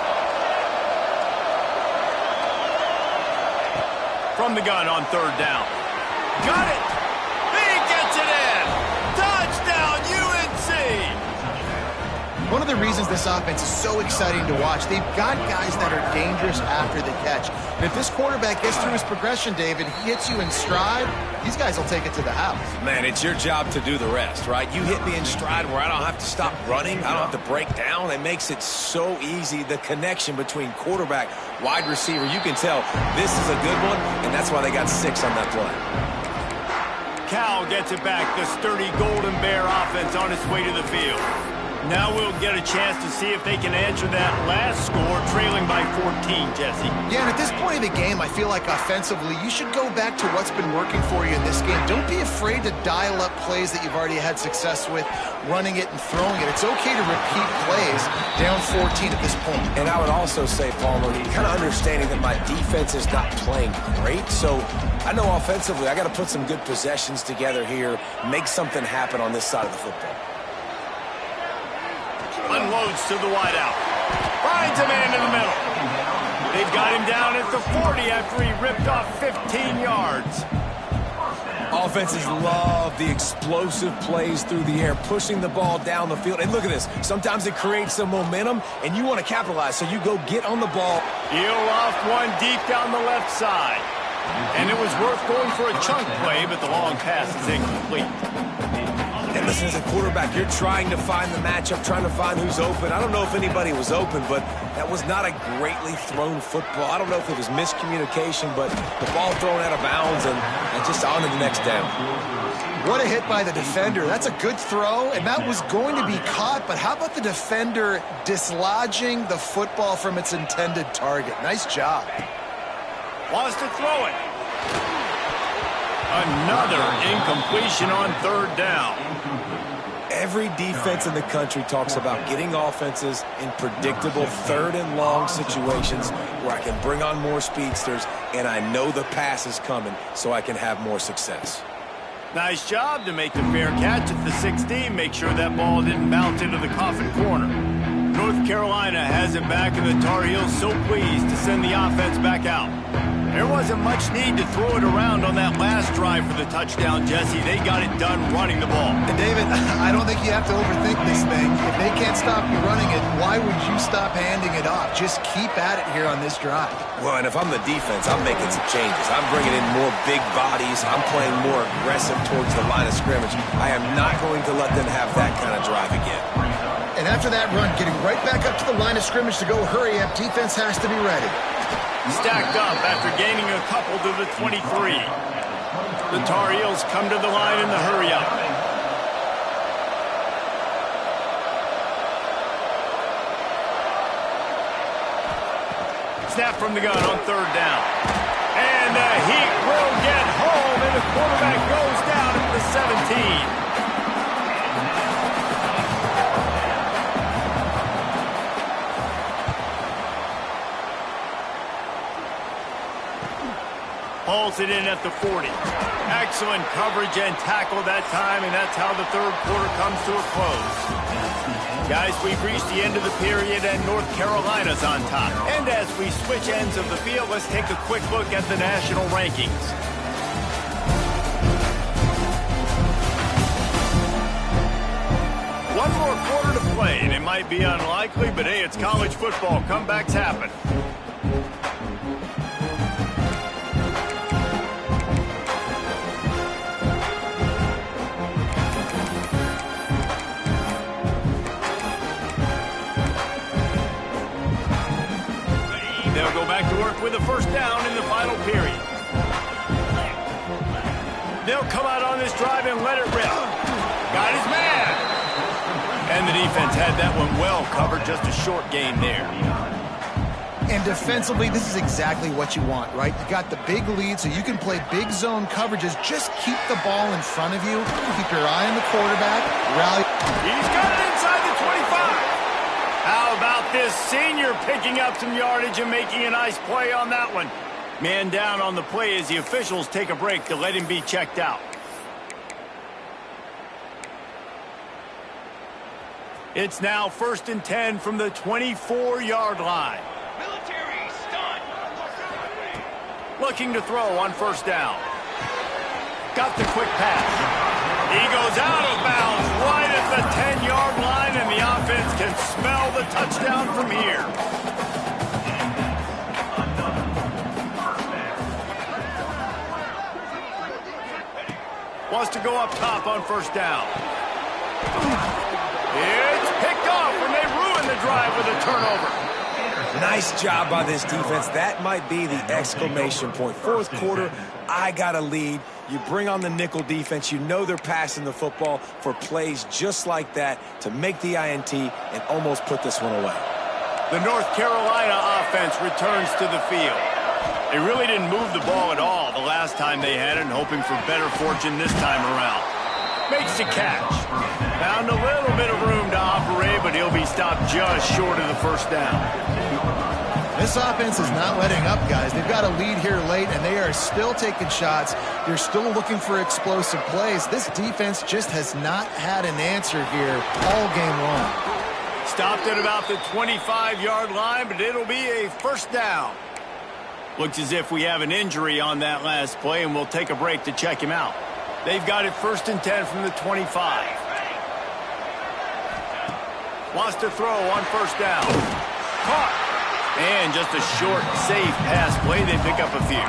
From the gun on 3rd down. Got it! He gets it in! Touchdown, UNC! One of the reasons this offense is so exciting to watch, they've got guys that are dangerous after the catch. And if this quarterback gets through his progression, David, he hits you in stride, these guys will take it to the house. Man, it's your job to do the rest, right? You hit me in stride where I don't have to stop running. I don't have to break down. It makes it so easy. The connection between quarterback, wide receiver, you can tell this is a good one, and that's why they got 6 on that play. Cal gets it back. The sturdy Golden Bear offense on its way to the field. Now we'll get a chance to see if they can answer that last score, trailing by 14, Jesse. Yeah, and at this point of the game, I feel like offensively, you should go back to what's been working for you in this game. Don't be afraid to dial up plays that you've already had success with, running it and throwing it. It's okay to repeat plays down 14 at this point. And I would also say, Palmer, kind of understanding that my defense is not playing great, so I know offensively I got to put some good possessions together here, make something happen on this side of the football. Unloads to the wideout. Finds a man in the middle. They've got him down at the 40 after he ripped off 15 yards. Offenses love the explosive plays through the air, pushing the ball down the field. And look at this. Sometimes it creates some momentum, and you want to capitalize, so you go get on the ball. He'll loft one deep down the left side. And it was worth going for a chunk play, but the long pass is incomplete. And listen, as a quarterback, you're trying to find the matchup, trying to find who's open. I don't know if anybody was open, but that was not a greatly thrown football. I don't know if it was miscommunication, but the ball thrown out of bounds and just on to the next down. What a hit by the defender. That's a good throw, and that was going to be caught, but how about the defender dislodging the football from its intended target? Nice job. Wants to throw it. Another incompletion on 3rd down. Every defense in the country talks about getting offenses in predictable 3rd and long situations where I can bring on more speedsters and I know the pass is coming so I can have more success. Nice job to make the fair catch at the 16. Make sure that ball didn't bounce into the coffin corner. North Carolina has it back, and the Tar Heels so pleased to send the offense back out. There wasn't much need to throw it around on that last drive for the touchdown, Jesse. They got it done running the ball. And David, I don't think you have to overthink this thing. If they can't stop you running it, why would you stop handing it off? Just keep at it here on this drive. Well, and if I'm the defense, I'm making some changes. I'm bringing in more big bodies. I'm playing more aggressive towards the line of scrimmage. I am not going to let them have that kind of drive again. And after that run, getting right back up to the line of scrimmage to go hurry up, defense has to be ready. Stacked up after gaining a couple to the 23. The Tar Heels come to the line in the hurry-up. Snap from the gun on 3rd down. And the Heat will get home, and the quarterback goes down at the 17. Hauls it in at the 40. Excellent coverage and tackle that time, and that's how the third quarter comes to a close. Guys, we've reached the end of the period, and North Carolina's on top. And as we switch ends of the field, let's take a quick look at the national rankings. One more quarter to play, and it might be unlikely, but hey, it's college football. Comebacks happen. They'll go back to work with a first down in the final period. They'll come out on this drive and let it rip. Got his man. And the defense had that one well covered, just a short gain there. And defensively, this is exactly what you want, right? You got the big lead, so you can play big zone coverages. Just keep the ball in front of you. Keep your eye on the quarterback. Rally. He's got it inside the 25. How about this senior picking up some yardage and making a nice play on that one? Man down on the play as the officials take a break to let him be checked out. It's now 1st and 10 from the 24-yard line. Military stunt. Looking to throw on first down. Got the quick pass. He goes out of bounds right at the 10-yard line, and the offense can smell the touchdown from here. Wants to go up top on first down. It's picked off when they ruin the drive with a turnover. Nice job by this defense. That might be the exclamation point. Fourth quarter, I got a lead. You bring on the nickel defense. You know they're passing the football for plays just like that to make the INT and almost put this one away. The North Carolina offense returns to the field. They really didn't move the ball at all the last time they had it, and hoping for better fortune this time around. Makes the catch. Found a little bit of room to operate, but he'll be stopped just short of the first down. This offense is not letting up, guys. They've got a lead here late, and they are still taking shots. They're still looking for explosive plays. This defense just has not had an answer here all game long. Stopped at about the 25-yard line, but it'll be a first down. Looks as if we have an injury on that last play, and we'll take a break to check him out. They've got it 1st and 10 from the 25. Wants to throw on first down. Caught. And just a short, safe pass play. They pick up a few.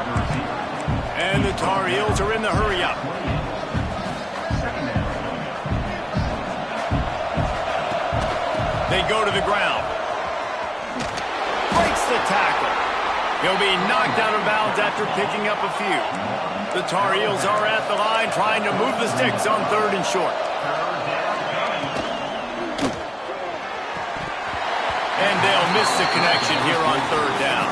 And the Tar Heels are in the hurry-up. They go to the ground. Breaks the tackle. He'll be knocked out of bounds after picking up a few. The Tar Heels are at the line trying to move the sticks on 3rd and short. And they'll miss the connection here on 3rd down.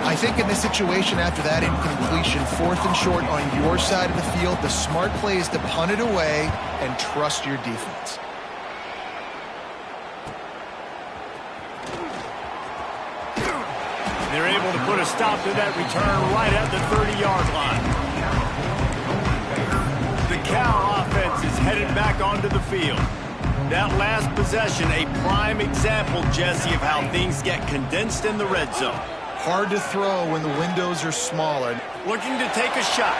I think in this situation after that incompletion, 4th and short on your side of the field, the smart play is to punt it away and trust your defense. They're able to put a stop to that return right at the 30-yard line. The Cal offense is headed back onto the field. That last possession, a prime example, Jesse, of how things get condensed in the red zone. Hard to throw when the windows are smaller. Looking to take a shot.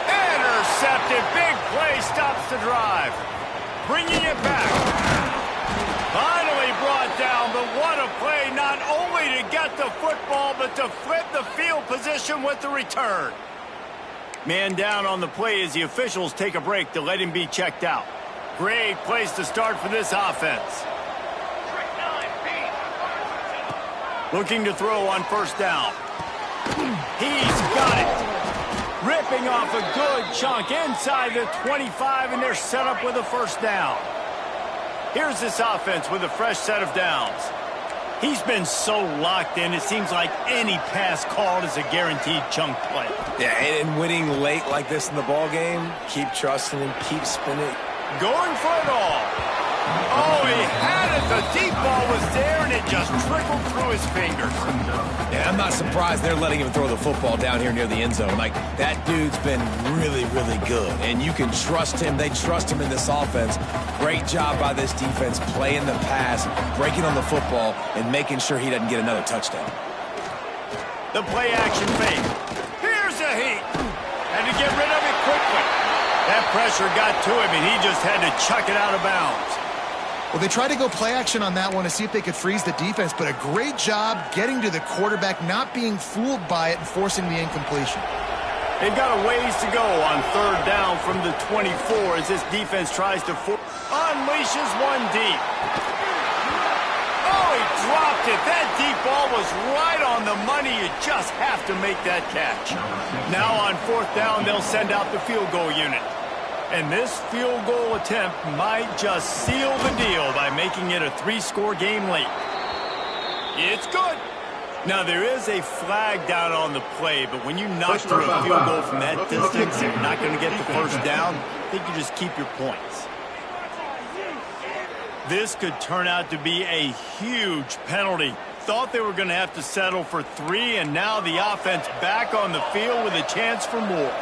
Intercepted. Big play stops the drive. Bringing it back. Finally brought down, but what a play, not only to get the football, but to flip the field position with the return. Man down on the play as the officials take a break to let him be checked out. Great place to start for this offense. Looking to throw on first down. He's got it. Ripping off a good chunk inside the 25, and they're set up with a first down. Here's this offense with a fresh set of downs. He's been so locked in, it seems like any pass called is a guaranteed chunk play. Yeah, and winning late like this in the ball game, keep trusting him, keep spinning. Going for it all. Oh, he had it. The deep ball was there, and it just trickled through his fingers. Yeah, I'm not surprised they're letting him throw the football down here near the end zone. Like, that dude's been really, really good, and you can trust him. They trust him in this offense. Great job by this defense playing the pass, breaking on the football, and making sure he doesn't get another touchdown. The play-action fake. Here's a heat. Had to get rid of it quickly. That pressure got to him, and he just had to chuck it out of bounds. Well, they tried to go play action on that one to see if they could freeze the defense, but a great job getting to the quarterback, not being fooled by it, and forcing the incompletion. They've got a ways to go on third down from the 24 as this defense tries to unleashes one deep. Oh, he dropped it. That deep ball was right on the money. You just have to make that catch. Now on fourth down, they'll send out the field goal unit. And this field goal attempt might just seal the deal by making it a 3-score game late. It's good. Now, there is a flag down on the play, but when you knock through a field goal from that distance and you're not going to get the first down, I think you just keep your points. This could turn out to be a huge penalty. Thought they were going to have to settle for 3, and now the offense back on the field with a chance for more.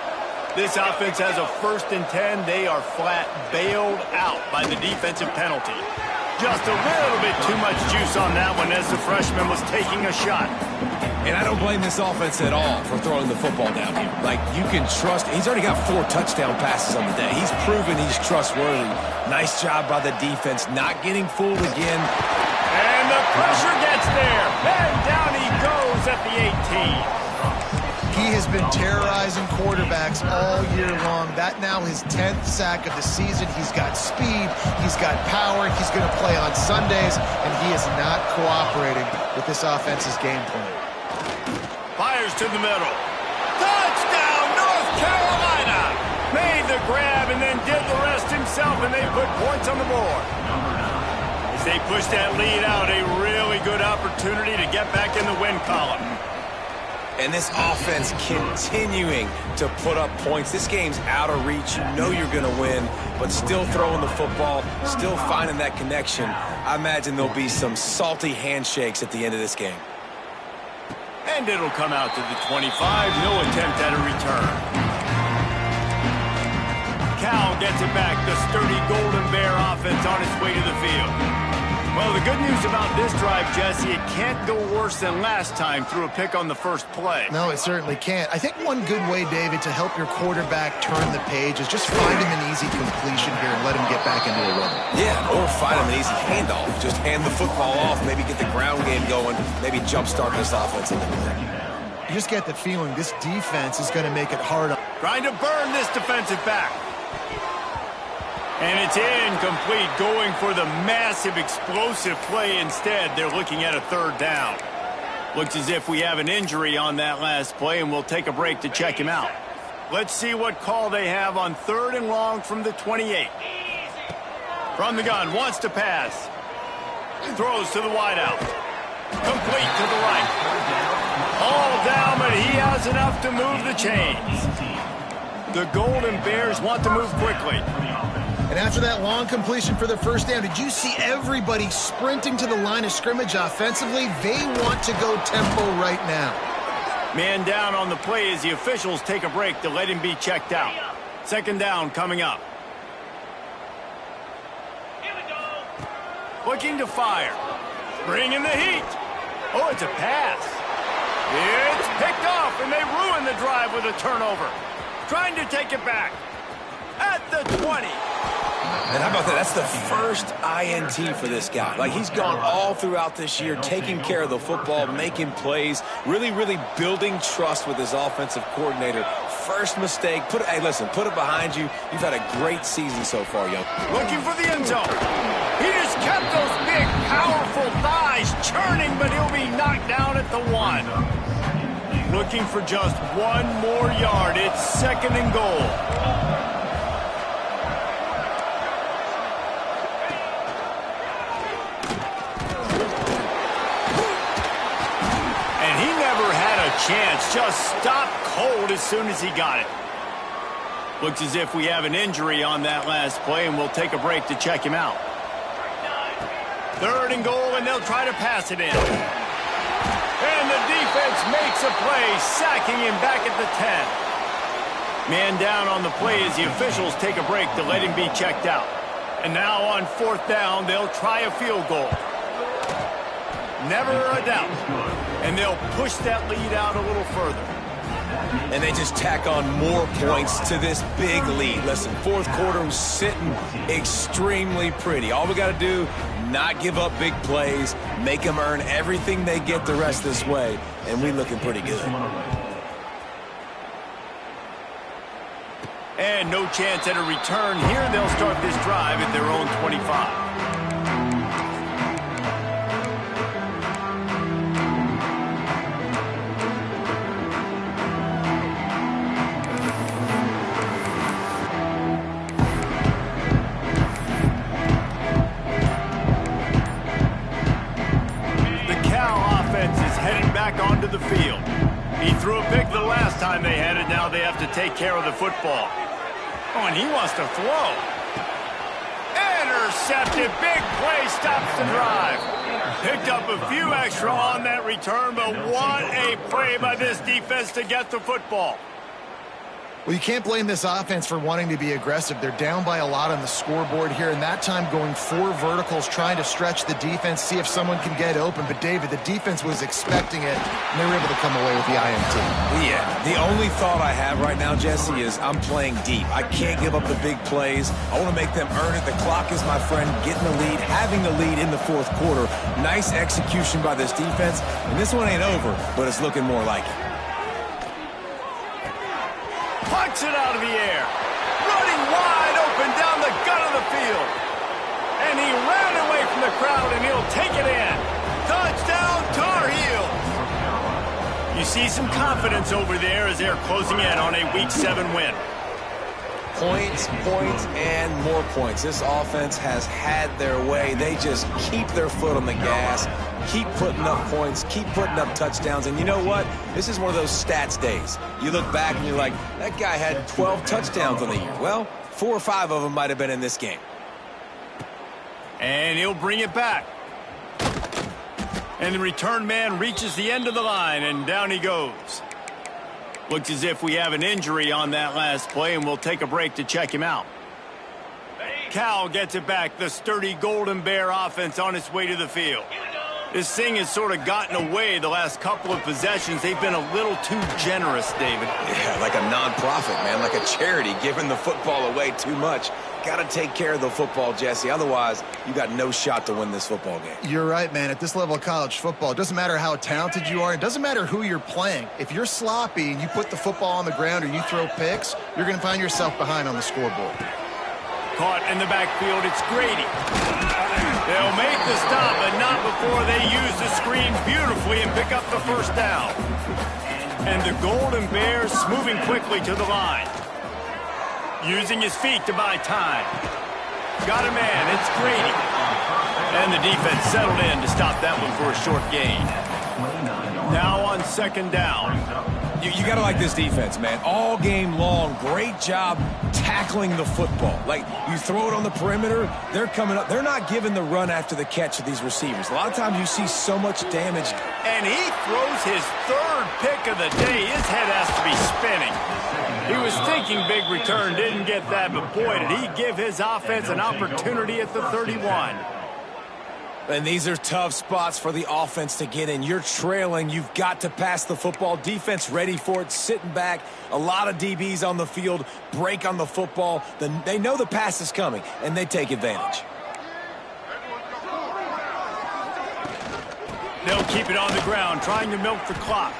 This offense has a 1st and 10. They are flat bailed out by the defensive penalty. Just a little bit too much juice on that one as the freshman was taking a shot. And I don't blame this offense at all for throwing the football down here. Like, you can trust. He's already got 4 touchdown passes on the day. He's proven he's trustworthy. Nice job by the defense, not getting fooled again. And the pressure gets there. And down he goes at the 18. He has been terrorizing quarterbacks all year long. That now his 10th sack of the season. He's got speed. He's got power. He's going to play on Sundays, and he is not cooperating with this offense's game plan. Fires to the middle. Touchdown, North Carolina! Made the grab and then did the rest himself, and they put points on the board. As they push that lead out, a really good opportunity to get back in the win column. And this offense continuing to put up points. This game's out of reach. You know you're going to win, but still throwing the football, still finding that connection. I imagine there'll be some salty handshakes at the end of this game. And it'll come out to the 25. No attempt at a return. Cal gets it back. The sturdy Golden Bear offense on its way to the field. Well, the good news about this drive, Jesse, it can't go worse than last time through a pick on the first play. No, it certainly can't. I think one good way, David, to help your quarterback turn the page is just find him an easy completion here and let him get back into a rhythm. Yeah, or find him an easy handoff. Just hand the football off, maybe get the ground game going, maybe jumpstart this offense a little bit. You just get the feeling this defense is going to make it hard. Trying to burn this defensive back. And it's incomplete, going for the massive explosive play instead. They're looking at a third down. Looks as if we have an injury on that last play, and we'll take a break to check him out. Let's see what call they have on 3rd and long from the 28. From the gun, wants to pass. Throws to the wideout. Complete to the right. All down, but he has enough to move the chains. The Golden Bears want to move quickly. And after that long completion for the first down, did you see everybody sprinting to the line of scrimmage offensively? They want to go tempo right now. Man down on the play as the officials take a break to let him be checked out. 2nd down coming up. Looking to fire. Bringing the heat. Oh, it's a pass. It's picked off, and they ruin the drive with a turnover. Trying to take it back. At the 20. And how about that? That's the first INT for this guy. Like, he's gone all throughout this year, taking care of the football, making plays, really, really building trust with his offensive coordinator. First mistake. Hey, listen, put it behind you. You've had a great season so far, young. Looking for the end zone. He just kept those big, powerful thighs churning, but he'll be knocked down at the 1. Looking for just 1 more yard. It's 2nd and goal. Chance just stopped cold as soon as he got it. Looks as if we have an injury on that last play, and we'll take a break to check him out. 3rd and goal, and they'll try to pass it in. And the defense makes a play, sacking him back at the 10. Man down on the play as the officials take a break to let him be checked out. And now on 4th down, they'll try a field goal. Never a doubt. And they'll push that lead out a little further. And they just tack on more points to this big lead. Listen, 4th quarter was sitting extremely pretty. All we got to do, not give up big plays, make them earn everything they get the rest this way, and we looking pretty good. And no chance at a return here. They'll start this drive at their own 25. Onto the field. He threw a pick the last time they had it. Now they have to take care of the football. Oh, and he wants to throw. Intercepted. Big play stops the drive. Picked up a few extra on that return, but what a play by this defense to get the football. Well, you can't blame this offense for wanting to be aggressive. They're down by a lot on the scoreboard here, and that time going 4 verticals, trying to stretch the defense, see if someone can get open. But, David, the defense was expecting it, and they were able to come away with the INT. Yeah, the only thought I have right now, Jesse, is I'm playing deep. I can't give up the big plays. I want to make them earn it. The clock is my friend. Getting the lead, having the lead in the 4th quarter. Nice execution by this defense. And this one ain't over, but it's looking more like it. Punts it out of the air. Running wide open down the gut of the field. And he ran away from the crowd, and he'll take it in. Touchdown, Tar Heels. You see some confidence over there as they're closing in on a Week 7 win. Points, and more points. This offense has had their way. They just keep their foot on the gas, keep putting up points, keep putting up touchdowns. And you know what? This is one of those stats days. You look back and you're like, that guy had 12 touchdowns on the year. Well, 4 or 5 of them might have been in this game. And he'll bring it back. And the return man reaches the end of the line, and down he goes. Looks as if we have an injury on that last play, and we'll take a break to check him out. Cal gets it back. The sturdy Golden Bear offense on its way to the field. This thing has sort of gotten away the last couple of possessions. They've been a little too generous, David. Yeah, like a nonprofit, man, like a charity, giving the football away too much. Got to take care of the football, Jesse. Otherwise, you got no shot to win this football game. You're right, man. At this level of college football, it doesn't matter how talented you are. It doesn't matter who you're playing. If you're sloppy and you put the football on the ground or you throw picks, you're going to find yourself behind on the scoreboard. Caught in the backfield, it's Grady. They'll make the stop, but not before they use the screen beautifully and pick up the 1st down. And the Golden Bears moving quickly to the line. Using his feet to buy time. Got a man, it's Grady. And the defense settled in to stop that one for a short gain. Now on 2nd down. You got to like this defense, man. All game long, great job tackling the football. Like, you throw it on the perimeter, they're coming up. They're not giving the run after the catch of these receivers. A lot of times you see so much damage. And he throws his 3rd pick of the day. His head has to be spinning. He was thinking big return, didn't get that, but boy, did he give his offense an opportunity at the 31. And these are tough spots for the offense to get in. You're trailing. You've got to pass the football. Defense ready for it, sitting back. A lot of DBs on the field, break on the football. They know the pass is coming, and they take advantage. They'll keep it on the ground, trying to milk the clock.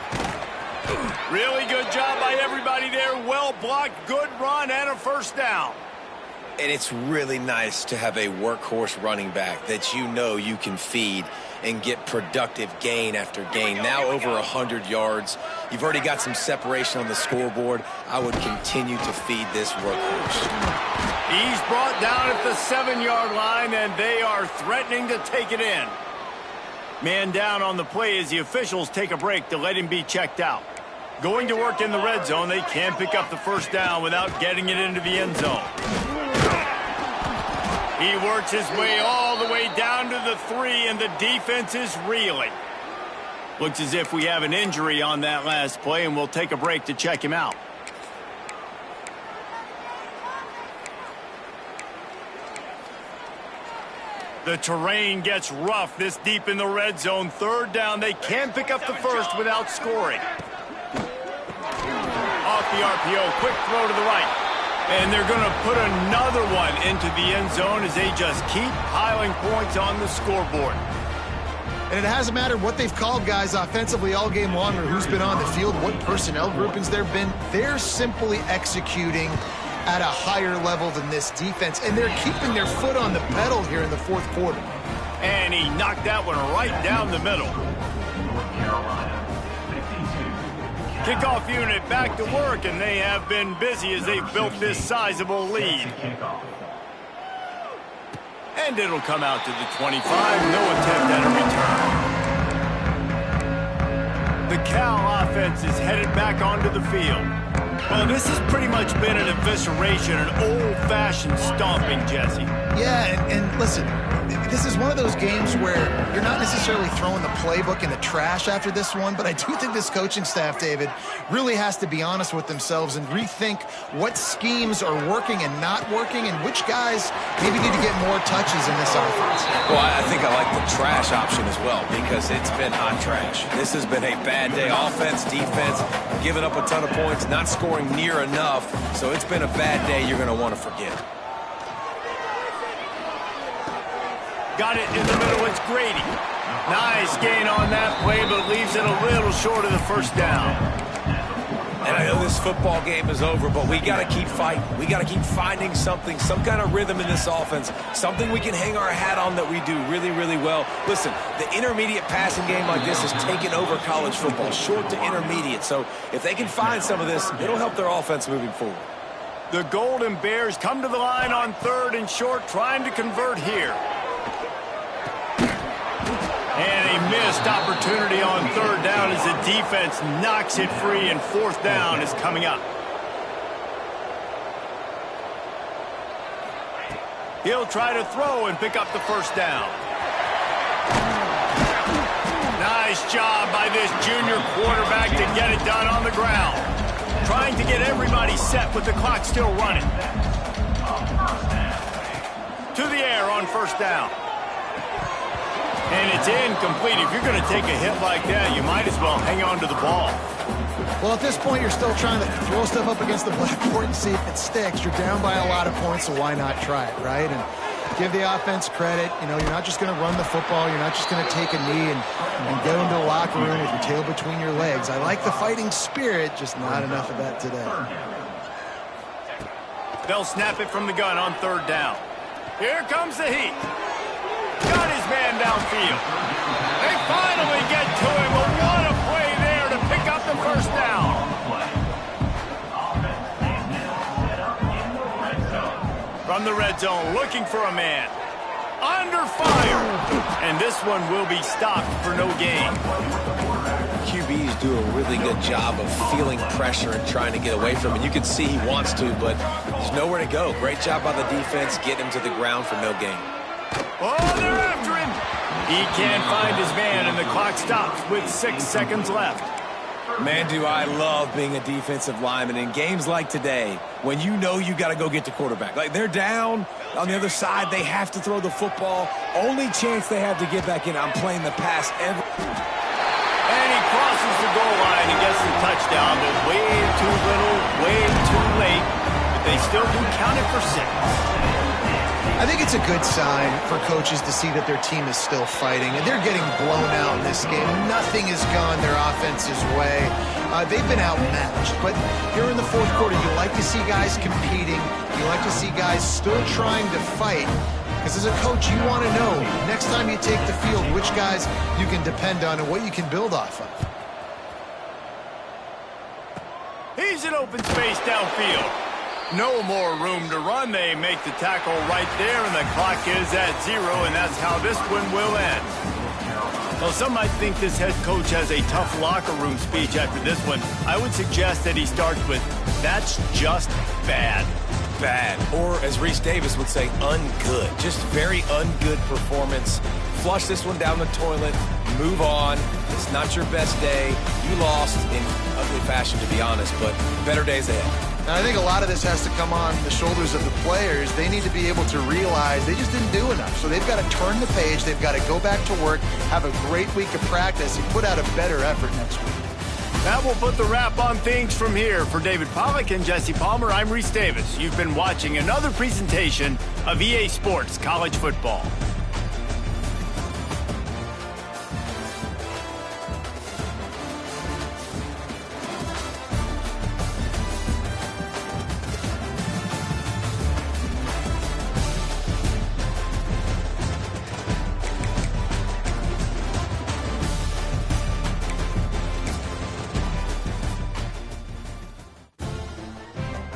Really good job by everybody there. Well blocked, good run, and a 1st down. And it's really nice to have a workhorse running back that you know you can feed and get productive gain after gain. Now over 100 yards. You've already got some separation on the scoreboard. I would continue to feed this workhorse. He's brought down at the 7-yard line, and they are threatening to take it in. Man down on the play as the officials take a break to let him be checked out. Going to work in the red zone, they can't pick up the 1st down without getting it into the end zone. He works his way all the way down to the 3, and the defense is reeling. Looks as if we have an injury on that last play, and we'll take a break to check him out. The terrain gets rough this deep in the red zone. 3rd down. They can pick up the first without scoring. Off the RPO. Quick throw to the right. And they're going to put another one into the end zone as they just keep piling points on the scoreboard. And it hasn't mattered what they've called guys offensively all game long or who's been on the field, what personnel groupings there have been. They're simply executing at a higher level than this defense, and they're keeping their foot on the pedal here in the 4th quarter. And he knocked that one right down the middle. Kickoff unit back to work, and they have been busy as they've built this sizable lead. And it'll come out to the 25. No attempt at a return. The Cal offense is headed back onto the field. Well, this has pretty much been an evisceration, an old-fashioned stomping, Jesse. Yeah, and listen, this is one of those games where you're not necessarily throwing the playbook in the trash after this one, but I do think this coaching staff, David, really has to be honest with themselves and rethink what schemes are working and not working and which guys maybe need to get more touches in this offense. Well, I think I like the trash option as well because it's been hot trash. This has been a bad day. Offense, defense, giving up a ton of points, not scoring near enough. So it's been a bad day you're going to want to forget. Got it in the middle. It's Grady. Nice gain on that play, but leaves it a little short of the first down. And I know this football game is over, but we got to keep fighting. We got to keep finding something, some kind of rhythm in this offense, something we can hang our hat on that we do really, really well. Listen, the intermediate passing game like this has taken over college football, short to intermediate. So if they can find some of this, it'll help their offense moving forward. The Golden Bears come to the line on 3rd and short, trying to convert here. And a missed opportunity on 3rd down as the defense knocks it free, and 4th down is coming up. He'll try to throw and pick up the first down. Nice job by this junior quarterback to get it done on the ground. Trying to get everybody set with the clock still running. To the air on 1st down. And it's incomplete. If you're going to take a hit like that, you might as well hang on to the ball. Well, at this point, you're still trying to throw stuff up against the blackboard and see if it sticks. You're down by a lot of points, so why not try it, right? And give the offense credit. You know, you're not just going to run the football. You're not just going to take a knee and go into the locker room with your tail between your legs. I like the fighting spirit, just not enough of that today. They'll snap it from the gun on 3rd down. Here comes the heat. Got his man downfield. They finally get to him. But what a play there to pick up the first down. From the red zone, looking for a man. Under fire. And this one will be stopped for no gain. QBs do a really good job of feeling pressure and trying to get away from it. You can see he wants to, but there's nowhere to go. Great job by the defense, getting him to the ground for no gain. Oh, they're after him. He can't find his man, and the clock stops with 6 seconds left. Man, do I love being a defensive lineman in games like today when you know you got to go get the quarterback. Like, they're down on the other side. They have to throw the football. Only chance they have to get back in, I'm playing the pass every... And he crosses the goal line and gets the touchdown, but way too little, way too late. But they still do count it for 6. I think it's a good sign for coaches to see that their team is still fighting, and they're getting blown out in this game. Nothing has gone their offense's way. They've been outmatched, but here in the 4th quarter, you like to see guys competing. You like to see guys still trying to fight, because as a coach, you want to know next time you take the field which guys you can depend on and what you can build off of. He's in open space downfield. No more room to run. They make the tackle right there, and the clock is at 0, and that's how this one will end. Well, some might think this head coach has a tough locker room speech after this one. I would suggest that he starts with, "That's just bad." bad. Or, as Reese Davis would say, ungood. Just very ungood performance. Flush this one down the toilet. Move on. It's not your best day. You lost in ugly fashion, to be honest, but better days ahead. And I think a lot of this has to come on the shoulders of the players. They need to be able to realize they just didn't do enough. So they've got to turn the page. They've got to go back to work, have a great week of practice, and put out a better effort next week. That will put the wrap on things from here. For David Pollack and Jesse Palmer, I'm Reese Davis. You've been watching another presentation of EA Sports College Football.